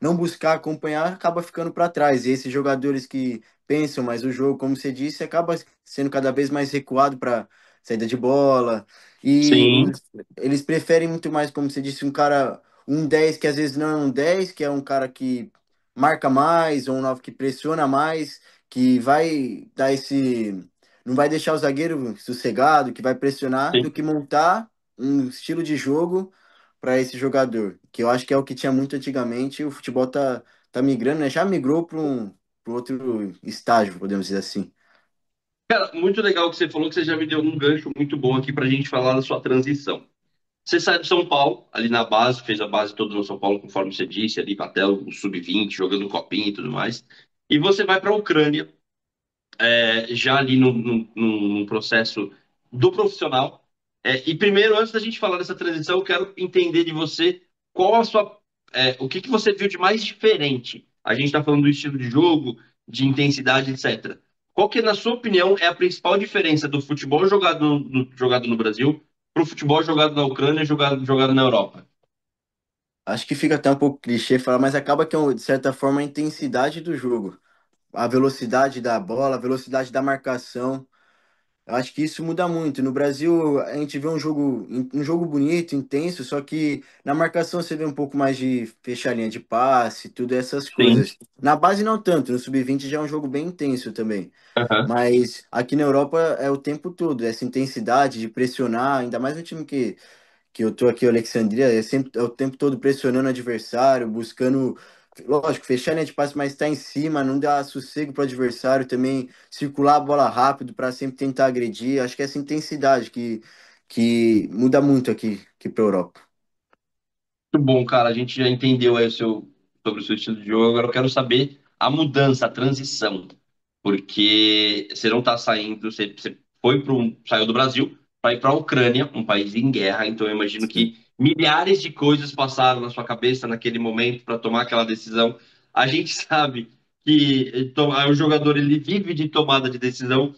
não buscar acompanhar, acaba ficando para trás. E esses jogadores que pensam mais o jogo, como você disse, acaba sendo cada vez mais recuado para saída de bola. E Sim, eles preferem muito mais, como você disse, um 10 que às vezes não é um 10 que é um cara que marca mais, ou um 9 que pressiona mais, que vai dar esse não vai deixar o zagueiro sossegado, que vai pressionar, do sim. que montar um estilo de jogo para esse jogador, que eu acho que é o que tinha muito antigamente, e o futebol tá migrando, né? Já migrou para um outro estágio, podemos dizer assim. Cara, muito legal que você falou que você já me deu um gancho muito bom aqui pra gente falar da sua transição. Você sai do São Paulo, ali na base, fez a base toda no São Paulo, conforme você disse, ali até o sub-20, jogando copinha e tudo mais. E você vai para a Ucrânia, já ali num processo do profissional. E primeiro, antes da gente falar dessa transição, eu quero entender de você qual a sua, o que você viu de mais diferente. A gente está falando do estilo de jogo, de intensidade, etc. Qual que, na sua opinião, é a principal diferença do futebol jogado no Brasil para o futebol jogado na Ucrânia e jogado na Europa? Acho que fica até um pouco clichê falar, mas acaba que é, de certa forma, a intensidade do jogo, a velocidade da bola, a velocidade da marcação. Eu acho que isso muda muito. No Brasil, a gente vê um jogo bonito, intenso, só que na marcação você vê um pouco mais de fechar linha de passe, tudo essas Sim. coisas. Na base não tanto, no sub-20 já é um jogo bem intenso também. Aham. Mas aqui na Europa é o tempo todo, essa intensidade de pressionar, ainda mais no time que eu tô aqui, o Alexandria, é o tempo todo pressionando o adversário, buscando, lógico, fechar a linha de passe, mas estar em cima, não dar sossego pro adversário, também circular a bola rápido para sempre tentar agredir. Acho que é essa intensidade que muda muito aqui para Europa. Muito bom, cara. A gente já entendeu aí sobre o seu estilo de jogo. Agora eu quero saber a mudança, a transição. Porque você não está saindo, você saiu do Brasil para ir para a Ucrânia, um país em guerra. Então eu imagino Sim, que milhares de coisas passaram na sua cabeça naquele momento para tomar aquela decisão. A gente sabe que o jogador ele vive de tomada de decisão.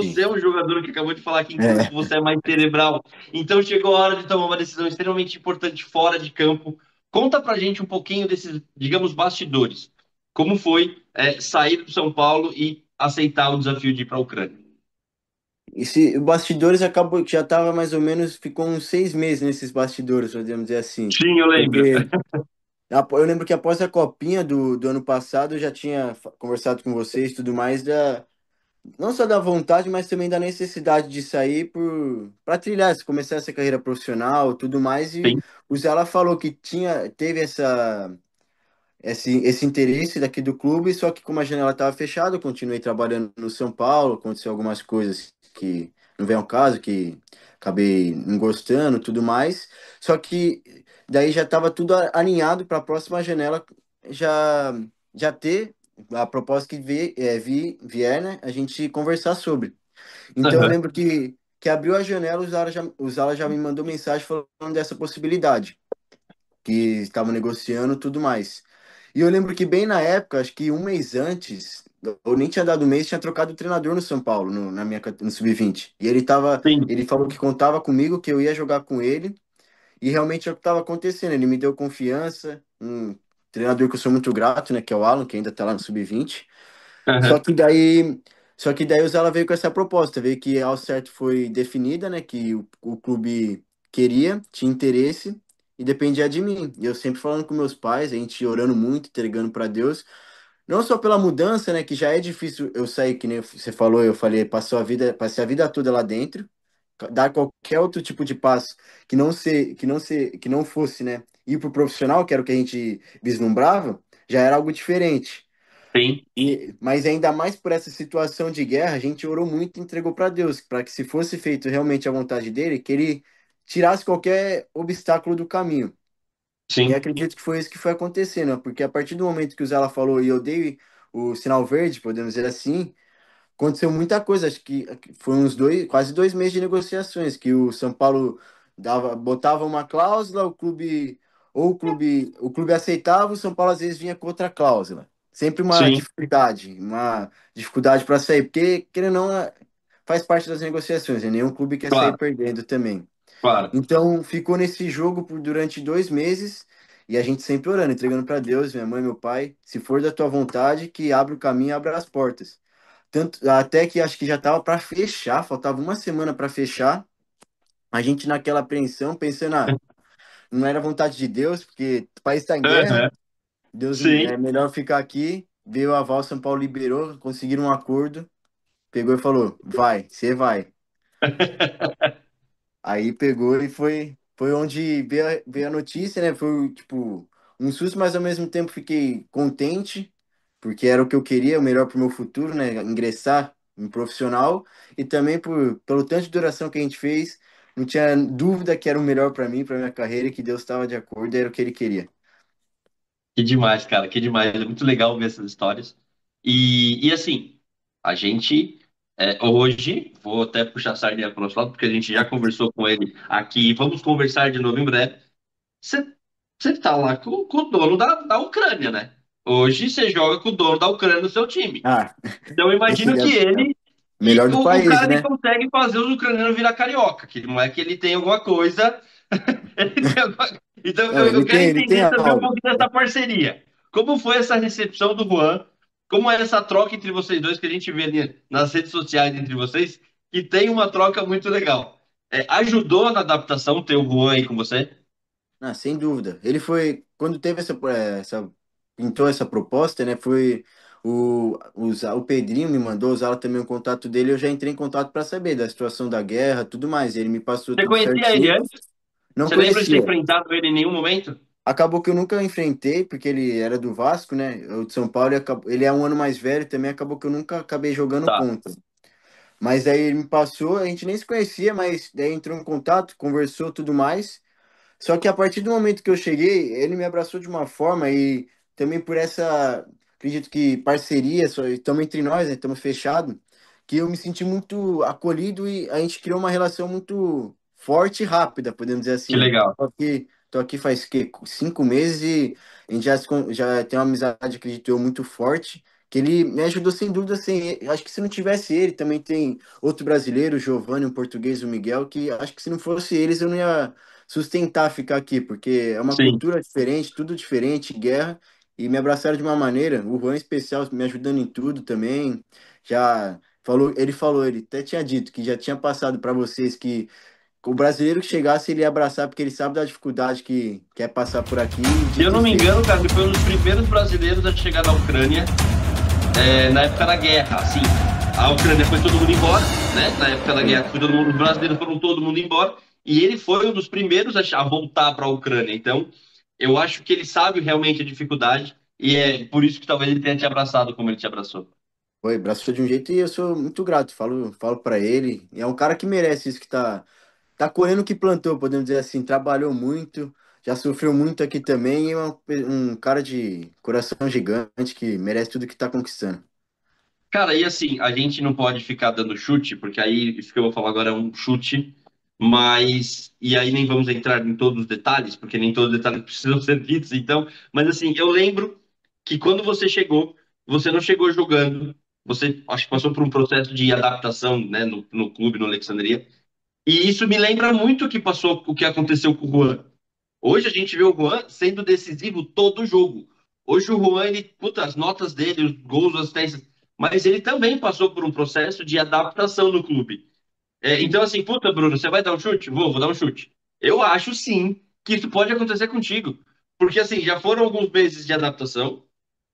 sim. Você é um jogador que acabou de falar que em campo É. você é mais cerebral. Então chegou a hora de tomar uma decisão extremamente importante fora de campo. Conta pra gente um pouquinho desses, digamos, bastidores. Como foi sair do São Paulo e aceitar o desafio de ir para a Ucrânia? O bastidores acabou que já tava mais ou menos, ficou uns 6 meses nesses bastidores, podemos dizer assim. Sim, eu lembro. Porque eu lembro que após a copinha do ano passado eu já tinha conversado com vocês e tudo mais não só da vontade, mas também da necessidade de sair para trilhar, começar essa carreira profissional, tudo mais. E Sim. o Zala falou que teve esse interesse daqui do clube, só que como a janela estava fechada, eu continuei trabalhando no São Paulo, aconteceu algumas coisas que não vem ao caso, que acabei não gostando, tudo mais. Só que daí já estava tudo alinhado para a próxima janela já já ter a proposta que vier, né, a gente conversar sobre. Então eu Aham. lembro que abriu a janela, o Zala já me mandou mensagem falando dessa possibilidade que estavam negociando e tudo mais. E eu lembro que bem na época, acho que um mês antes, eu nem tinha dado um mês, tinha trocado o treinador no São Paulo, no Sub-20. E Sim, ele falou que contava comigo, que eu ia jogar com ele, e realmente é o que estava acontecendo. Ele me deu confiança, um treinador que eu sou muito grato, né, que é o Alan, que ainda está lá no Sub-20. Só aham, que daí, só que daí o Zala veio com essa proposta, veio que ao certo foi definida, né, que o clube queria, tinha interesse e dependia de mim. E eu sempre falando com meus pais, a gente orando muito, entregando para Deus, não só pela mudança, né, que já é difícil eu sair, que nem você falou, eu falei, passei a vida toda lá dentro, dar qualquer outro tipo de passo que não fosse, né, ir pro profissional, que era o que a gente vislumbrava, já era algo diferente. sim, Mas ainda mais por essa situação de guerra, a gente orou muito e entregou para Deus, para que se fosse feito realmente a vontade dele, que ele tirasse qualquer obstáculo do caminho. E sim. acredito que foi isso que foi acontecendo, porque a partir do momento que o Zela falou e eu dei o sinal verde, podemos dizer assim, aconteceu muita coisa. Acho que foi quase 2 meses de negociações, que o São Paulo botava uma cláusula, o clube aceitava, o São Paulo às vezes vinha com outra cláusula. Sempre Sim, uma dificuldade para sair, porque querendo ou não, faz parte das negociações, né? Nenhum clube quer sair claro, perdendo também. claro. Então ficou nesse jogo durante 2 meses. E a gente sempre orando, entregando para Deus, minha mãe, meu pai, se for da tua vontade, que abra o caminho, abra as portas. Tanto, até que acho que já estava para fechar, faltava uma semana para fechar. A gente naquela apreensão, pensando, não era vontade de Deus, porque o país está em guerra, Aham, Deus sim. é melhor ficar aqui. Veio o aval, São Paulo liberou, conseguiram um acordo, pegou e falou: vai, você vai. Aí pegou e foi onde veio a notícia, né? Foi tipo um susto, mas ao mesmo tempo fiquei contente, porque era o que eu queria, o melhor para o meu futuro, né? Ingressar em profissional e também pelo tanto de duração que a gente fez, não tinha dúvida que era o melhor para mim, para minha carreira, e que Deus estava de acordo, era o que ele queria. Que demais, cara, que demais. É muito legal ver essas histórias. E assim, a gente hoje, vou até puxar a sardinha para o nosso lado, porque a gente já conversou com ele aqui. Vamos conversar de novo em breve. Você você tá lá com o dono da Ucrânia, né? Hoje você joga com o dono da Ucrânia no seu time. Ah, Então eu esse imagino que é o ele. E melhor do o país, cara ele né? consegue fazer os ucranianos virar carioca, que não é que ele tem alguma coisa. Então Não, eu quero ele tem entender também um algo. pouquinho dessa parceria. Como foi essa recepção do Juan? Como é essa troca entre vocês dois que a gente vê ali nas redes sociais entre vocês, que tem uma troca muito legal. Ajudou na adaptação ter o Juan aí com você? Ah, sem dúvida. Ele foi, quando teve pintou essa proposta, né? Foi o Pedrinho me mandou usar também o contato dele. Eu já entrei em contato para saber da situação da guerra, tudo mais. Ele me passou Você tudo conhecia ele certinho. antes? Não Você lembra de ter conhecia. enfrentado ele em nenhum momento? Acabou que eu nunca enfrentei, porque ele era do Vasco, né? Eu de São Paulo, ele é um ano mais velho também. Acabou que eu nunca acabei jogando Tá. contra. Mas aí ele me passou, a gente nem se conhecia, mas daí entrou em contato, conversou, tudo mais. Só que a partir do momento que eu cheguei, ele me abraçou de uma forma e também por essa, acredito que parceria, só estamos entre nós, né, estamos fechados, que eu me senti muito acolhido e a gente criou uma relação muito forte e rápida, podemos dizer Que assim. legal. Tô aqui faz 5 meses e a gente já tem uma amizade, acredito eu, muito forte, que ele me ajudou sem dúvida, acho que se não tivesse ele, também tem outro brasileiro, o Giovanni, um português, o Miguel, que acho que se não fosse eles eu não ia sustentar ficar aqui, porque é uma Sim. cultura diferente, tudo diferente, guerra, e me abraçaram de uma maneira, o Juan em especial me ajudando em tudo também, já ele até tinha dito que já tinha passado para vocês que o brasileiro que chegasse ele ia abraçar porque ele sabe da dificuldade que é passar por aqui, e Se eu dito e não me engano, feito. cara, ele foi um dos primeiros brasileiros a chegar na Ucrânia na época da guerra, assim. a Ucrânia foi todo mundo embora, né? Na época da Sim. guerra, foi todo mundo, os brasileiros foram todo mundo embora, e ele foi um dos primeiros a voltar para a Ucrânia. Então, eu acho que ele sabe realmente a dificuldade, e é por isso que talvez ele tenha te abraçado como ele te abraçou. Foi, abraçou de um jeito e eu sou muito grato. Falo para ele. E é um cara que merece isso, que tá colhendo o que plantou, podemos dizer assim. Trabalhou muito, já sofreu muito aqui também. E é um cara de coração gigante que merece tudo que tá conquistando. Cara, e assim, a gente não pode ficar dando chute, porque aí isso que eu vou falar agora é um chute, mas. E aí nem vamos entrar em todos os detalhes, porque nem todos os detalhes precisam ser ditos, então. Mas assim, eu lembro que quando você chegou, você não chegou jogando, você acho que passou por um processo de adaptação, né, no clube, no Alexandria, e isso me lembra muito o que passou, o que aconteceu com o Juan. Hoje a gente vê o Juan sendo decisivo todo jogo. Hoje o Juan, ele, puta, as notas dele, os gols, as assistências, mas ele também passou por um processo de adaptação no clube. Então, assim, puta, Bruno, você vai dar um chute? Vou dar um chute. Eu acho sim que isso pode acontecer contigo. Porque, assim, já foram alguns meses de adaptação.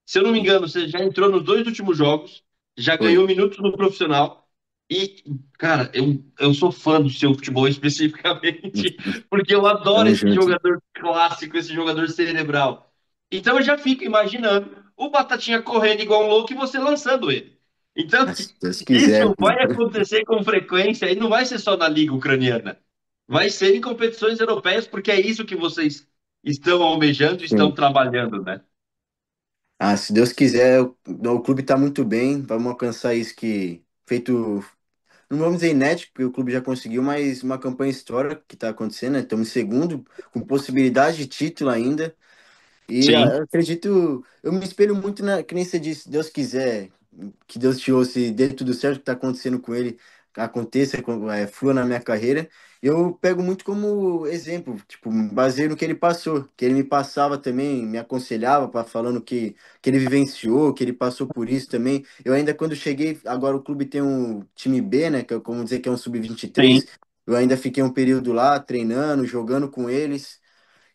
Se eu não me engano, você já entrou nos dois últimos jogos, já Foi. ganhou minutos no profissional. E, cara, eu sou fã do seu futebol especificamente, porque eu adoro Tamo esse junto. jogador clássico, esse jogador cerebral. Então eu já fico imaginando o Batatinha correndo igual um louco e você lançando ele. Então, Se Deus quiser. isso vai acontecer com frequência e não vai ser só na Liga Ucraniana. Vai ser em competições europeias, porque é isso que vocês estão almejando e estão Sim. trabalhando, né? Ah, se Deus quiser, o clube está muito bem. Vamos alcançar isso que feito, não vamos dizer inédito, porque o clube já conseguiu, mas uma campanha histórica que está acontecendo, né? Estamos em segundo, com possibilidade de título ainda. E Sim, eu acredito, eu me espelho muito que nem você disse, se Deus quiser, que Deus te ouça e dê tudo certo que está acontecendo com ele, aconteça, flua na minha carreira. Eu pego muito como exemplo, tipo, baseio no que ele passou, que ele me passava também, me aconselhava, falando que ele vivenciou, que ele passou por isso também. Eu ainda quando cheguei, agora o clube tem um time B, né, que é como dizer que é um sim. sub-23, eu ainda fiquei um período lá treinando, jogando com eles.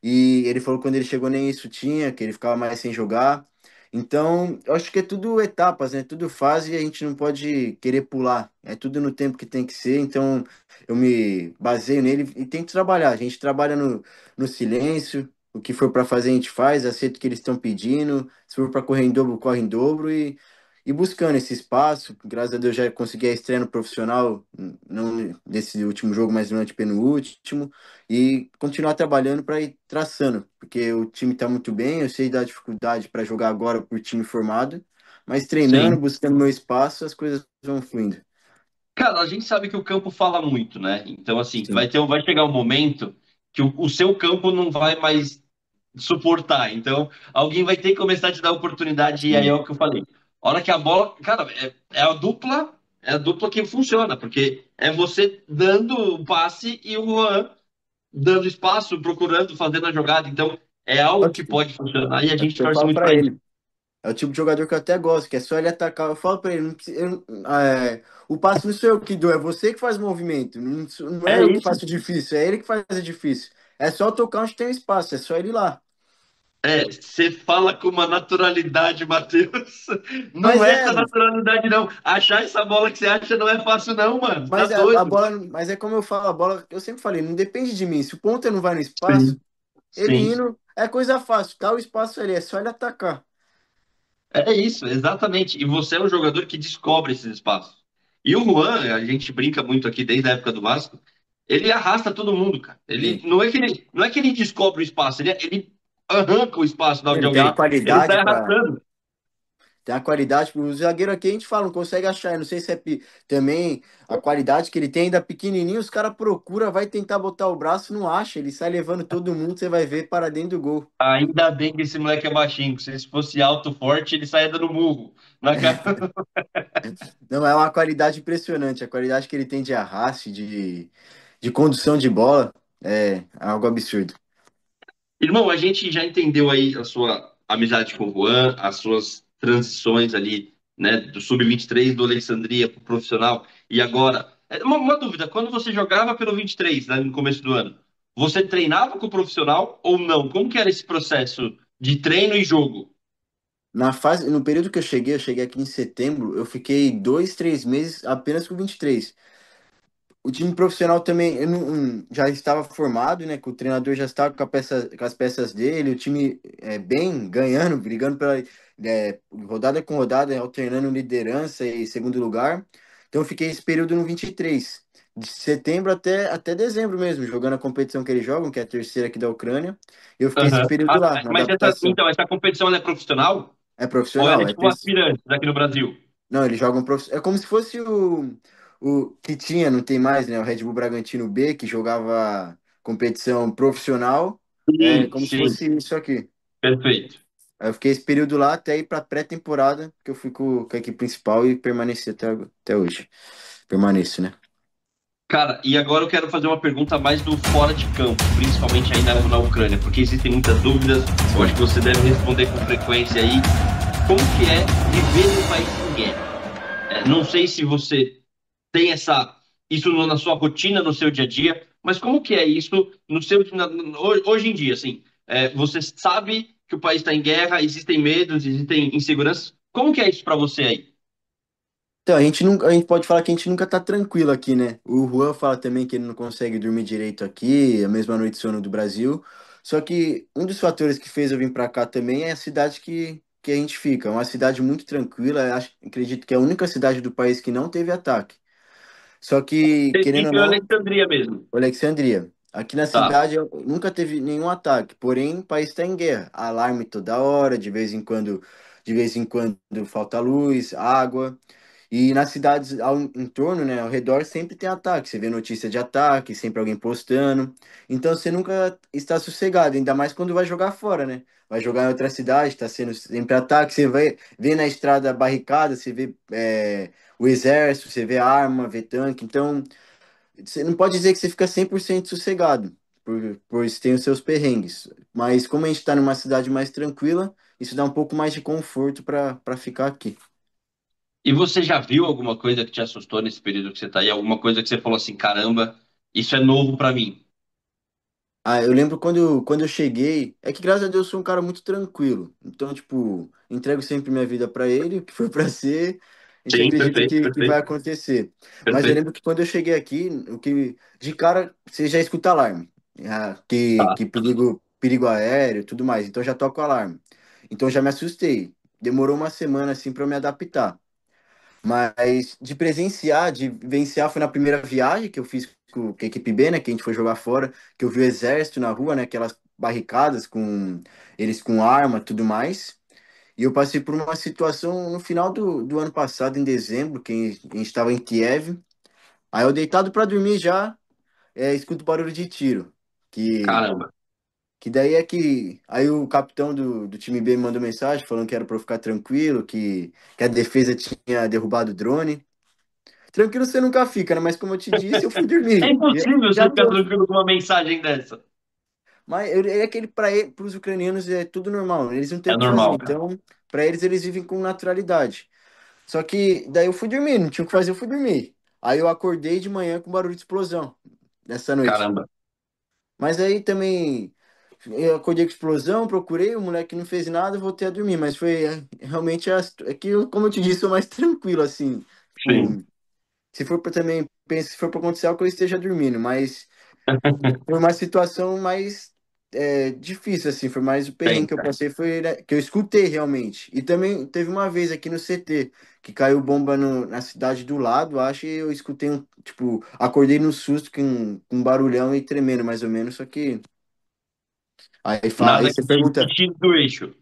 E ele falou que quando ele chegou nem isso tinha, que ele ficava mais sem jogar. Então, eu acho que é tudo etapas, né? Tudo fase e a gente não pode querer pular. É tudo no tempo que tem que ser. Então, eu me baseio nele e tento trabalhar. A gente trabalha no silêncio. O que for para fazer, a gente faz. Aceita o que eles estão pedindo. Se for para correr em dobro, corre em dobro. E buscando esse espaço. Graças a Deus já consegui a estreia no profissional, não nesse último jogo, mas no antepenúltimo e continuar trabalhando para ir traçando, porque o time está muito bem, eu sei da dificuldade para jogar agora por time formado, mas treinando, Sim. buscando meu espaço, as coisas vão fluindo. Cara, a gente sabe que o campo fala muito, né? Então, assim, Sim, vai chegar um momento que o seu campo não vai mais suportar. Então, alguém vai ter que começar a te dar oportunidade, e aí é sim. o que eu falei. A hora que a bola. Cara, é a dupla que funciona, porque é você dando o passe e o Juan dando espaço, procurando, fazendo a jogada. Então, é É o algo que que pode funcionar e a é o gente que eu torce falo muito para para isso. ele. É o tipo de jogador que eu até gosto, que é só ele atacar. Eu falo para ele, não precisa- o passe não sou eu que dou, é você que faz o movimento. Não É é eu que isso. faço difícil, é ele que faz o difícil. É só tocar onde tem espaço, é só ele ir lá. Você fala com uma naturalidade, Matheus. Não Mas é é, essa naturalidade, não. Achar essa bola que você acha não é fácil, não, mano. Tá a doido. bola, mas é como eu falo, a bola, eu sempre falei, não depende de mim. Se o ponta não vai no espaço, Sim. ele Sim. indo é coisa fácil, tá? O espaço ali, é só ele atacar. É isso, exatamente. E você é um jogador que descobre esses espaços. E o Juan, a gente brinca muito aqui desde a época do Vasco, ele arrasta todo mundo, cara. Ele Sim. não é que ele descobre o espaço, ele arranca o espaço de Ele tem uma alguém. Ele qualidade sai para arrastando. tem uma qualidade o zagueiro aqui a gente fala, não consegue achar. Eu não sei se é também a qualidade que ele tem ainda pequenininho, os caras procura, vai tentar botar o braço, não acha, ele sai levando todo mundo, você vai ver para dentro do gol. Ainda bem que esse moleque é baixinho, se ele fosse alto, forte, ele saia dando murro na cara. Não, é uma qualidade impressionante, a qualidade que ele tem de arraste, de condução de bola, é algo absurdo. Irmão, a gente já entendeu aí a sua amizade com o Juan, as suas transições ali, né, do sub-23 do Alexandria pro profissional. E agora, uma dúvida, quando você jogava pelo 23, né, no começo do ano, você treinava com o profissional ou não? Como que era esse processo de treino e jogo? no período que eu cheguei aqui em setembro, eu fiquei 2, 3 meses apenas com 23. O time profissional também já estava formado, né? Que o treinador já estava com as peças dele, o time bem ganhando, brigando pela rodada com rodada, alternando liderança e segundo lugar. Então eu fiquei esse período no 23, de setembro até dezembro mesmo, jogando a competição que eles jogam, que é a terceira aqui da Ucrânia. Eu fiquei esse Aham. período Ah, lá, na mas essa, adaptação. então, essa competição ela é profissional? É Ou ela profissional, é tipo aspirante aqui no Brasil? não, eles jogam é como se fosse o que tinha, não tem mais, né? O Red Bull Bragantino B, que jogava competição profissional. É Sim, como se sim, fosse isso aqui. perfeito. Aí eu fiquei esse período lá até ir pra pré-temporada, que eu fui com a equipe principal e permaneci até hoje. Permaneço, né? Cara, e agora eu quero fazer uma pergunta mais do fora de campo, principalmente aí na Ucrânia, porque existem muitas dúvidas. Eu acho que Sim. você deve responder com frequência aí. Como que é viver num país em guerra? Não sei se você tem isso na sua rotina, no seu dia a dia, mas como que é isso no seu, hoje em dia, assim? Você sabe que o país está em guerra, existem medos, existem inseguranças. Como que é isso para você aí? Então, a gente pode falar que a gente nunca tá tranquilo aqui, né? O Juan fala também que ele não consegue dormir direito aqui, a mesma noite de sono do Brasil. Só que um dos fatores que fez eu vir pra cá também é a cidade que a gente fica. É uma cidade muito tranquila, acredito que é a única cidade do país que não teve ataque. Só que, Você querendo ou fica em não, Alexandria mesmo. Alexandria. Aqui na Tá. cidade nunca teve nenhum ataque, porém o país está em guerra. Alarme toda hora, de vez em quando falta luz, água. E nas cidades ao entorno, né, ao redor, sempre tem ataque. Você vê notícia de ataque, sempre alguém postando. Então você nunca está sossegado, ainda mais quando vai jogar fora, né? Vai jogar em outra cidade, está sendo sempre ataque. Você vai ver na estrada barricada, você vê o exército, você vê arma, vê tanque. Então você não pode dizer que você fica 100% sossegado, pois tem os seus perrengues. Mas como a gente está numa cidade mais tranquila, isso dá um pouco mais de conforto para ficar aqui. E você já viu alguma coisa que te assustou nesse período que você tá aí? Alguma coisa que você falou assim, caramba, isso é novo para mim? Ah, eu lembro quando eu cheguei, é que graças a Deus eu sou um cara muito tranquilo. Então, tipo, entrego sempre minha vida para ele, o que for para ser, a gente Sim, acredita perfeito, que vai perfeito, acontecer. Mas eu perfeito. lembro que quando eu cheguei aqui, de cara você já escuta alarme, Tá. que perigo aéreo, e tudo mais. Então já toca o alarme. Então já me assustei. Demorou uma semana assim para eu me adaptar. Mas de vivenciar, foi na primeira viagem que eu fiz com a equipe B, né? Que a gente foi jogar fora, que eu vi o exército na rua, né? Aquelas barricadas com eles com arma, tudo mais. E eu passei por uma situação no final do ano passado, em dezembro, que a gente estava em Kiev. Aí eu deitado para dormir já, escuto barulho de tiro. Que, Caramba. que daí é que. Aí o capitão do time B me mandou mensagem falando que era para eu ficar tranquilo, que a defesa tinha derrubado o drone. Tranquilo você nunca fica, né? Mas como eu te disse, eu fui É dormir. impossível você Já ficar tô. tranquilo com uma mensagem dessa. Mas é aquele para os ucranianos é tudo normal, eles não têm É o que fazer. normal, cara. Então, para eles vivem com naturalidade. Só que daí eu fui dormir, não tinha o que fazer, eu fui dormir. Aí eu acordei de manhã com barulho de explosão nessa noite. Caramba. Mas aí também eu acordei com explosão, procurei, o moleque não fez nada, voltei a dormir. Mas foi realmente é que, como eu te disse, eu sou mais tranquilo assim. Sim. Tipo, se for para também, penso, se for para acontecer algo, eu esteja dormindo, mas foi uma situação mais difícil, assim, foi mais o perrengue Tem. que eu passei, foi né, que eu escutei realmente. E também teve uma vez aqui no CT, que caiu bomba na cidade do lado, acho, e eu escutei tipo, acordei no susto com um barulhão e tremendo, mais ou menos, só que aí Nada você que pergunta, tire do eixo.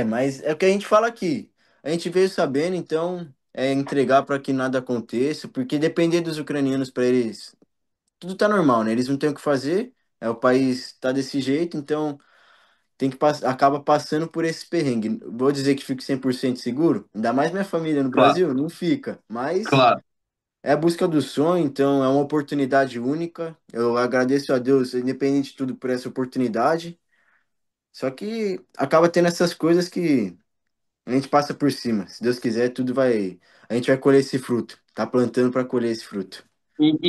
mas é o que a gente fala aqui. A gente veio sabendo, então, entregar para que nada aconteça, porque depender dos ucranianos para eles tudo tá normal, né? Eles não têm o que fazer, o país tá desse jeito, então acaba passando por esse perrengue. Vou dizer que fico 100% seguro, ainda mais minha família no Claro, Brasil, não fica, mas claro. é a busca do sonho, então é uma oportunidade única. Eu agradeço a Deus, independente de tudo, por essa oportunidade. Só que acaba tendo essas coisas que a gente passa por cima. Se Deus quiser, a gente vai colher esse fruto. Tá plantando para colher esse fruto.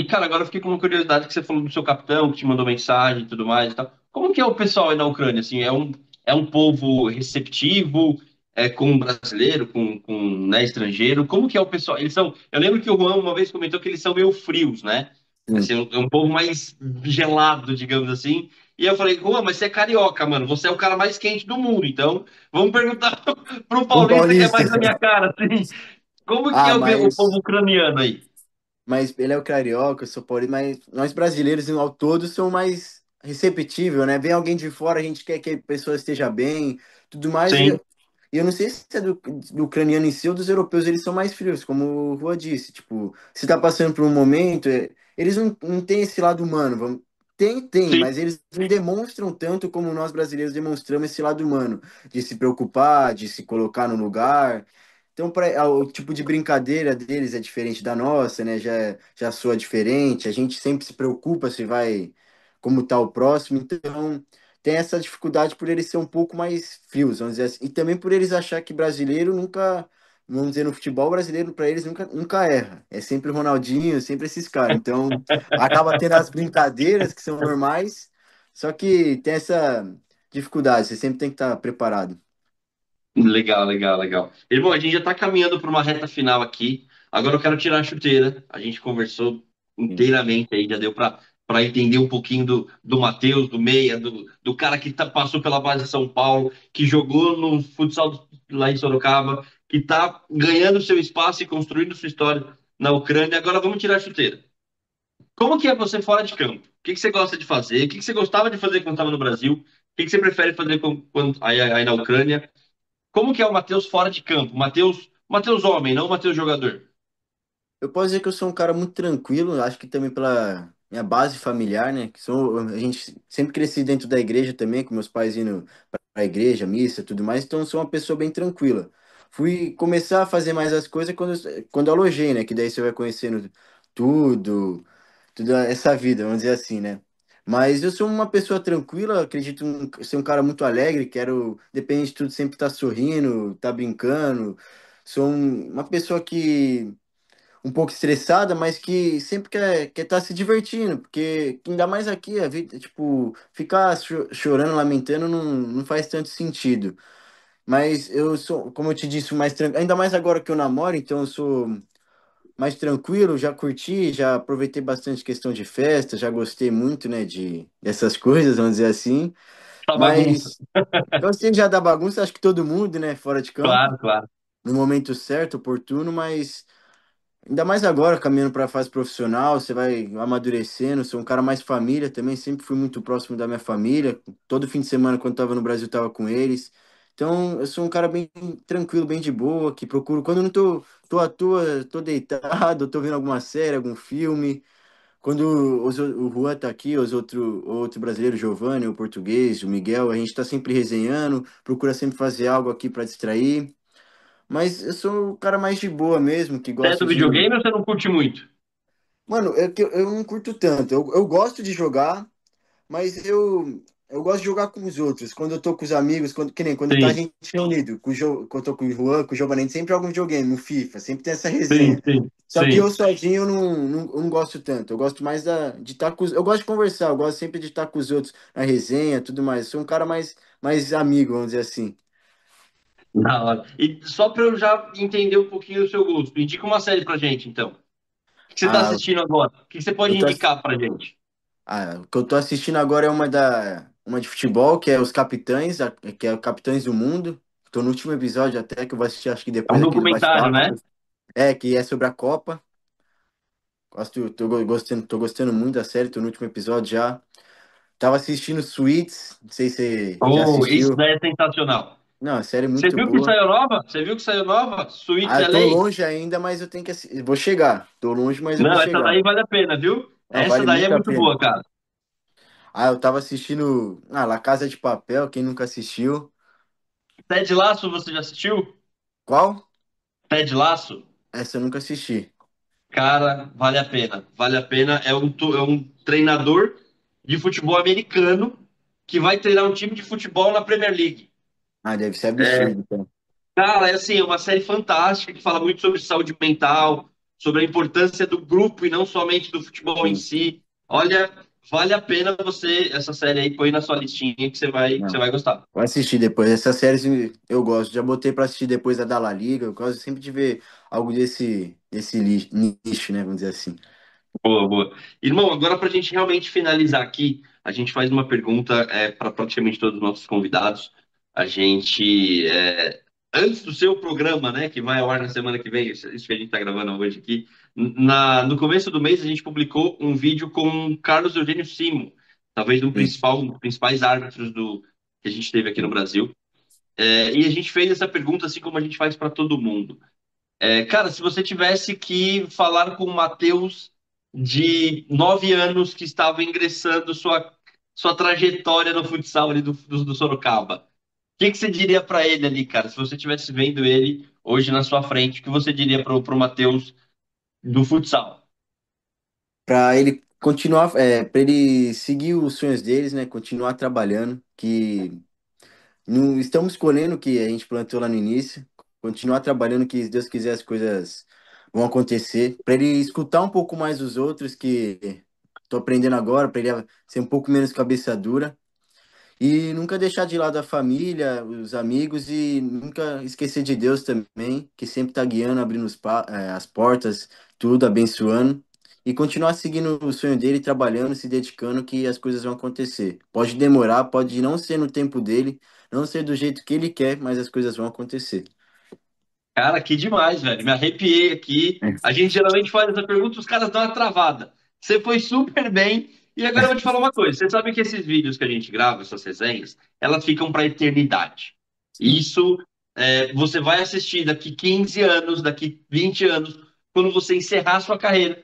Cara, agora eu fiquei com uma curiosidade que você falou do seu capitão, que te mandou mensagem e tudo mais e tal. Como que é o pessoal aí na Ucrânia, assim? É um povo receptivo? com brasileiro, né, estrangeiro? Como que é o pessoal? Eles são. Eu lembro que o Juan uma vez comentou que eles são meio frios, né? Assim, Sim. um povo mais gelado, digamos assim. E eu falei, Juan, mas você é carioca, mano. Você é o cara mais quente do mundo. Então, vamos perguntar pro Um paulista que é paulista. mais na minha cara, assim. Como que Ah, é o povo ucraniano aí? mas ele é o carioca, eu sou paulista, mas nós brasileiros, ao todo, são mais receptível, né? Vem alguém de fora, a gente quer que a pessoa esteja bem, tudo mais. E Sim, eu não sei se é do ucraniano em si ou dos europeus, eles são mais frios, como o Rua disse. Tipo, se tá passando por um momento, eles não têm esse lado humano. Tem, sim. mas eles não demonstram tanto como nós brasileiros demonstramos esse lado humano, de se preocupar, de se colocar no lugar. Então, o tipo de brincadeira deles é diferente da nossa, né? Já soa diferente. A gente sempre se preocupa se vai, como tá o próximo. Então, tem essa dificuldade por eles ser um pouco mais frios, vamos dizer assim. E também por eles achar que brasileiro nunca, vamos dizer, no futebol brasileiro, para eles nunca erra. É sempre o Ronaldinho, sempre esses caras. Então, acaba tendo as brincadeiras que são normais, só que tem essa dificuldade. Você sempre tem que estar preparado. Legal, legal, legal. Irmão, a gente já está caminhando para uma reta final aqui. Agora eu quero tirar a chuteira. A gente conversou inteiramente aí, já deu para entender um pouquinho do Matheus, do Meia, do cara que passou pela base de São Paulo, que jogou no futsal lá em Sorocaba, que está ganhando seu espaço e construindo sua história na Ucrânia. Agora vamos tirar a chuteira. Como que é você fora de campo? O que que você gosta de fazer? O que que você gostava de fazer quando estava no Brasil? O que que você prefere fazer aí na Ucrânia? Como que é o Matheus fora de campo? Matheus homem, não o Matheus jogador. Eu posso dizer que eu sou um cara muito tranquilo, acho que também pela minha base familiar, né? A gente sempre cresci dentro da igreja também, com meus pais indo para a igreja, missa, tudo mais, então eu sou uma pessoa bem tranquila. Fui começar a fazer mais as coisas quando eu alojei, né? Que daí você vai conhecendo tudo, toda essa vida, vamos dizer assim, né? Mas eu sou uma pessoa tranquila, acredito ser um cara muito alegre, quero, dependente de tudo, sempre estar sorrindo, estar brincando. Uma pessoa que um pouco estressada, mas que sempre quer estar se divertindo, porque ainda mais aqui, a vida, tipo, ficar chorando, lamentando não faz tanto sentido. Mas eu sou, como eu te disse, mais tranquilo, ainda mais agora que eu namoro, então eu sou mais tranquilo, já curti, já aproveitei bastante questão de festa, já gostei muito, né, dessas coisas, vamos dizer assim. Tá bagunça. Mas eu sei já da bagunça, acho que todo mundo, né, fora de campo, Claro, claro. no momento certo, oportuno, mas ainda mais agora, caminhando para a fase profissional, você vai amadurecendo. Sou um cara mais família também, sempre fui muito próximo da minha família. Todo fim de semana, quando estava no Brasil, estava com eles. Então, eu sou um cara bem tranquilo, bem de boa, que procuro. Quando eu não tô à toa, tô deitado, tô vendo alguma série, algum filme. Quando o Juan tá aqui, o outro brasileiro, o Giovanni, o português, o Miguel, a gente tá sempre resenhando, procura sempre fazer algo aqui para distrair. Mas eu sou o cara mais de boa mesmo, que Você é gosta do de. videogame ou você não curte muito? Mano, é que eu não curto tanto. Eu gosto de jogar, mas eu gosto de jogar com os outros. Quando eu tô com os amigos, que nem quando tá a Sim, gente reunido, quando eu tô com o Juan, com o Giovanni, a gente sempre joga um videogame, no FIFA, sempre tem essa sim, resenha. sim, Só que eu sim. sozinho eu não gosto tanto. Eu gosto mais de estar com os. Eu gosto de conversar, eu gosto sempre de estar com os outros na resenha, tudo mais. Eu sou um cara mais amigo, vamos dizer assim. Da hora. E só para eu já entender um pouquinho do seu gosto, indica uma série pra gente, então. O que você está Ah, assistindo agora? O que você pode eu tô, indicar pra gente? O que eu tô assistindo agora é uma de futebol, que é Os Capitães, que é o Capitães do Mundo. Tô no último episódio até, que eu vou assistir, acho que É um depois aqui do documentário, bate-papo. né? É, que é sobre a Copa. Tô gostando muito da série, tô no último episódio já. Tava assistindo Suits, não sei se você já Oh, isso assistiu. daí é sensacional. Não, a série é Você muito viu que boa. saiu nova? Você viu que saiu nova? Suítes Eu tô LA? longe ainda, mas eu tenho que assistir. Vou chegar. Tô longe, mas eu vou Não, essa chegar. daí vale a pena, viu? Não, Essa vale daí é muito a muito pena. boa, cara. Eu tava assistindo La Casa de Papel, quem nunca assistiu. Ted Lasso, você já assistiu? Qual? Ted Lasso? Essa eu nunca assisti. Cara, vale a pena. Vale a pena. É um treinador de futebol americano que vai treinar um time de futebol na Premier League. Ah, deve ser É, absurdo, então. cara, é assim, é uma série fantástica que fala muito sobre saúde mental, sobre a importância do grupo e não somente do futebol em Sim. si. Olha. vale a pena você, essa série aí, põe na sua listinha que você Não. vai gostar. Vou assistir depois. Essas séries eu gosto. Já botei pra assistir depois a da La Liga. Eu gosto sempre de ver algo desse nicho, né? Vamos dizer assim. Boa, boa. Irmão, agora para a gente realmente finalizar aqui, a gente faz uma pergunta para praticamente todos os nossos convidados. A gente, antes do seu programa, né, que vai ao ar na semana que vem, isso que a gente está gravando hoje aqui, no começo do mês a gente publicou um vídeo com Carlos Eugênio Simon, talvez Sim, um dos principais árbitros que a gente teve aqui no sim. Brasil. E a gente fez essa pergunta assim como a gente faz para todo mundo. Cara, se você tivesse que falar com o Matheus de 9 anos que estava ingressando sua trajetória no futsal ali do Sorocaba, o que você diria para ele ali, cara? Se você estivesse vendo ele hoje na sua frente, o que você diria pro Matheus do futsal? Para ele continuar, para ele seguir os sonhos deles, né? Continuar trabalhando, que não estamos colhendo o que a gente plantou lá no início. Continuar trabalhando, que se Deus quiser as coisas vão acontecer. Para ele escutar um pouco mais os outros, que estou aprendendo agora, para ele ser um pouco menos cabeça dura. E nunca deixar de lado a família, os amigos e nunca esquecer de Deus também, que sempre está guiando, abrindo as portas, tudo, abençoando. E continuar seguindo o sonho dele, trabalhando, se dedicando, que as coisas vão acontecer. Pode demorar, pode não ser no tempo dele, não ser do jeito que ele quer, mas as coisas vão acontecer. Cara, que demais, velho. Me arrepiei aqui. A gente geralmente faz essa pergunta, os caras dão uma travada. Você foi super bem. E agora eu vou te falar uma coisa. Você sabe que esses vídeos que a gente grava, essas resenhas, elas ficam para a eternidade. Sim. Isso você vai assistir daqui 15 anos, daqui 20 anos, quando você encerrar a sua carreira.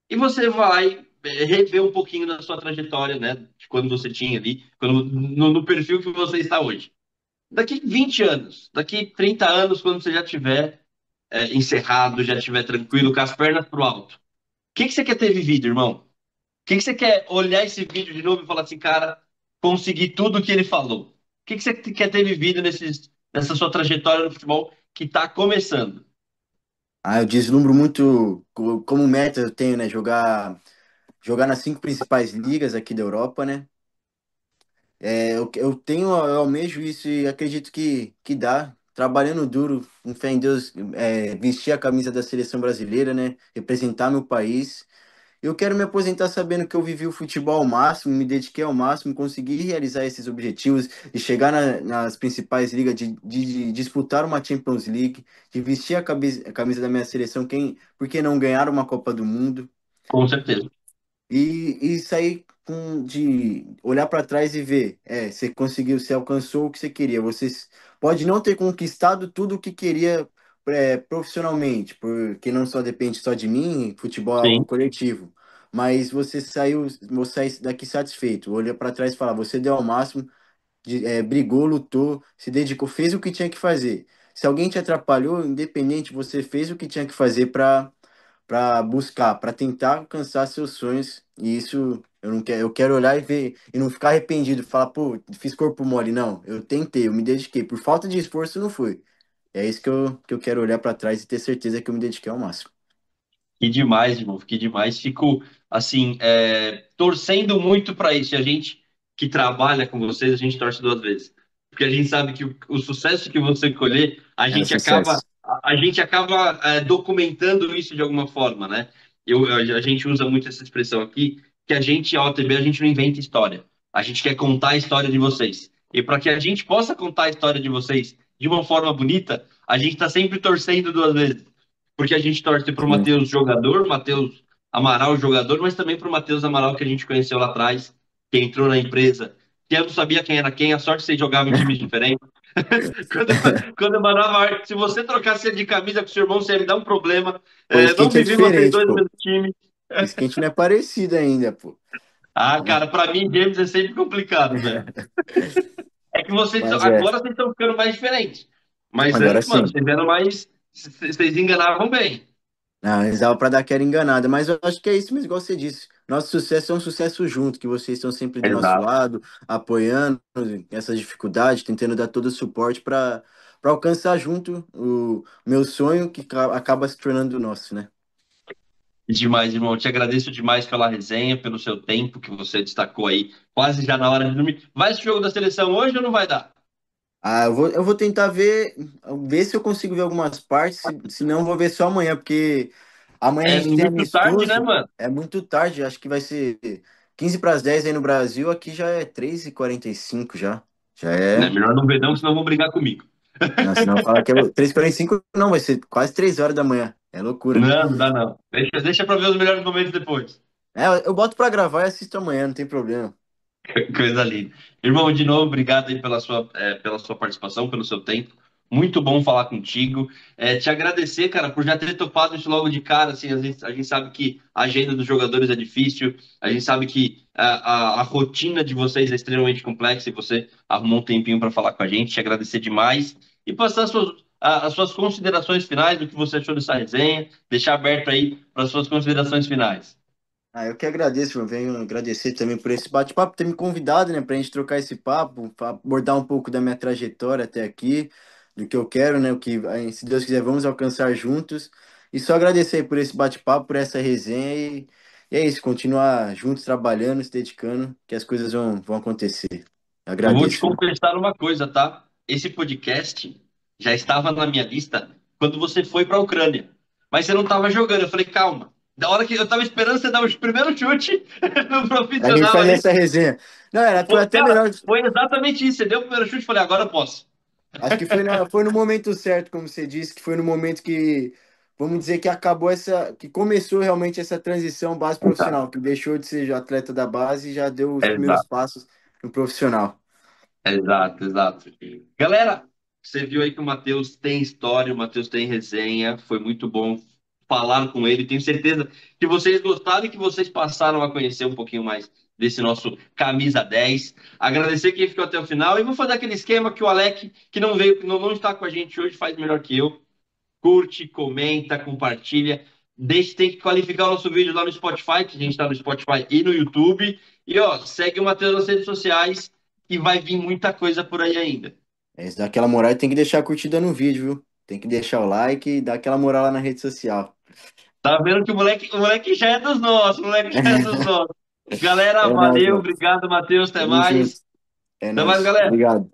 E você vai rever um pouquinho da sua trajetória, né? De quando você tinha ali, no perfil que você está hoje. Daqui 20 anos, daqui 30 anos, quando você já tiver encerrado, já estiver tranquilo, com as pernas pro alto. O que você quer ter vivido, irmão? O que você quer olhar esse vídeo de novo e falar assim, cara, consegui tudo o que ele falou? O que você quer ter vivido nessa sua trajetória no futebol que está começando? Ah, eu deslumbro muito, como meta eu tenho, né? Jogar nas cinco principais ligas aqui da Europa, né? Eu almejo isso e acredito que dá. Trabalhando duro, com fé em Deus, vestir a camisa da seleção brasileira, né? Representar meu país. Eu quero me aposentar sabendo que eu vivi o futebol ao máximo, me dediquei ao máximo, consegui realizar esses objetivos, de chegar nas principais ligas, de disputar uma Champions League, de vestir a camisa da minha seleção, por que não ganhar uma Copa do Mundo? Com certeza. E sair de olhar para trás e ver, você conseguiu, você alcançou o que você queria. Você pode não ter conquistado tudo o que queria, profissionalmente, porque não só depende só de mim, futebol é algo Sim. coletivo. Mas você sai daqui satisfeito. Olha para trás e fala, você deu ao máximo, brigou, lutou, se dedicou, fez o que tinha que fazer. Se alguém te atrapalhou, independente, você fez o que tinha que fazer para buscar, para tentar alcançar seus sonhos. E isso eu quero olhar e ver e não ficar arrependido, falar, pô, fiz corpo mole. Não, eu tentei, eu me dediquei. Por falta de esforço, não foi. É isso que eu quero olhar para trás e ter certeza que eu me dediquei ao máximo. Que demais, irmão, que demais. Fico, assim, torcendo muito para isso. E a gente que trabalha com vocês, a gente torce duas vezes. Porque a gente sabe que o sucesso que você colher, É um sucesso. a gente acaba documentando isso de alguma forma, né? A gente usa muito essa expressão aqui, que a gente, a OTB, a gente não inventa história. A gente quer contar a história de vocês. E para que a gente possa contar a história de vocês de uma forma bonita, a gente está sempre torcendo duas vezes porque a gente torce para o Sim. Matheus jogador, Matheus Amaral jogador, mas também para o Matheus Amaral que a gente conheceu lá atrás, que entrou na empresa, que eu não sabia quem era quem, a sorte que você jogava em times diferentes. quando, quando eu mandava, se você trocasse de camisa com seu irmão, você ia me dar um problema. Pô, Não skate é vivi vocês diferente, dois no pô. mesmo time. Skate não é parecido ainda, pô. Ah, É. cara, para mim, James é sempre complicado, velho. É que Mas agora vocês estão ficando mais diferentes. Mas agora antes, mano, sim. vocês eram mais. Vocês enganavam bem. Não, eles davam pra dar aquela enganada, mas eu acho que é isso mesmo, igual você disse. Nosso sucesso é um sucesso junto, que vocês estão sempre do nosso Exato. lado, apoiando essas dificuldades, tentando dar todo o suporte para alcançar junto o meu sonho, que acaba se tornando o nosso, né? Demais, irmão. Te agradeço demais pela resenha, pelo seu tempo que você destacou aí, quase já na hora de dormir. Vai esse jogo da seleção hoje ou não vai dar? Ah, eu vou tentar ver se eu consigo ver algumas partes, se não, eu vou ver só amanhã, porque amanhã a É gente tem muito tarde, né, amistoso, mano? é muito tarde, acho que vai ser 15 para as 10 aí no Brasil, aqui já é 3h45 já. Já É é. melhor não ver não, senão vão brigar comigo. Não, senão fala que é 3h45, não, vai ser quase 3 horas da manhã. É loucura. Não, não dá não. Deixa pra ver os melhores momentos depois. É, eu boto pra gravar e assisto amanhã, não tem problema. Coisa linda. Irmão, de novo, obrigado aí pela sua participação, pelo seu tempo. Muito bom falar contigo. Te agradecer, cara, por já ter topado isso logo de cara. Assim, a gente sabe que a agenda dos jogadores é difícil, a gente sabe que a rotina de vocês é extremamente complexa e você arrumou um tempinho para falar com a gente. Te agradecer demais e passar as suas considerações finais, do que você achou dessa resenha, deixar aberto aí para as suas considerações finais. Ah, eu que agradeço, eu venho agradecer também por esse bate-papo, ter me convidado, né, pra gente trocar esse papo, abordar um pouco da minha trajetória até aqui, do que eu quero, né, o que, se Deus quiser, vamos alcançar juntos. E só agradecer aí por esse bate-papo, por essa resenha e é isso, continuar juntos trabalhando, se dedicando, que as coisas vão acontecer. Eu vou te Agradeço, viu? confessar uma coisa, tá? Esse podcast já estava na minha lista quando você foi para a Ucrânia. Mas você não estava jogando. Eu falei, calma. Da hora que eu estava esperando você dar o primeiro chute no A gente profissional faz ali. essa resenha. Não, foi Pô, até cara, melhor. foi exatamente isso. Você deu o primeiro chute e falei, agora eu posso. Acho que foi no momento certo, como você disse, que foi no momento que, vamos dizer que acabou que começou realmente essa transição base profissional, que deixou de ser atleta da base e já deu os primeiros Exato. passos no profissional. Exato, exato. Galera, você viu aí que o Matheus tem história, o Matheus tem resenha, foi muito bom falar com ele. Tenho certeza que vocês gostaram e que vocês passaram a conhecer um pouquinho mais desse nosso camisa 10. Agradecer quem ficou até o final e vou fazer aquele esquema que o Alec, que não veio, que não está com a gente hoje, faz melhor que eu. Curte, comenta, compartilha. Deixe, tem que qualificar o nosso vídeo lá no Spotify, que a gente está no Spotify e no YouTube. E ó, segue o Matheus nas redes sociais, que vai vir muita coisa por aí ainda. É, se dá aquela moral, e tem que deixar a curtida no vídeo, viu? Tem que deixar o like e dar aquela moral lá na rede social. Tá vendo que o moleque já é dos nossos, o moleque já é dos nossos. Galera, É nóis, valeu, mano. obrigado, Matheus, até Tamo junto. mais. É Até mais, nóis. galera. Obrigado.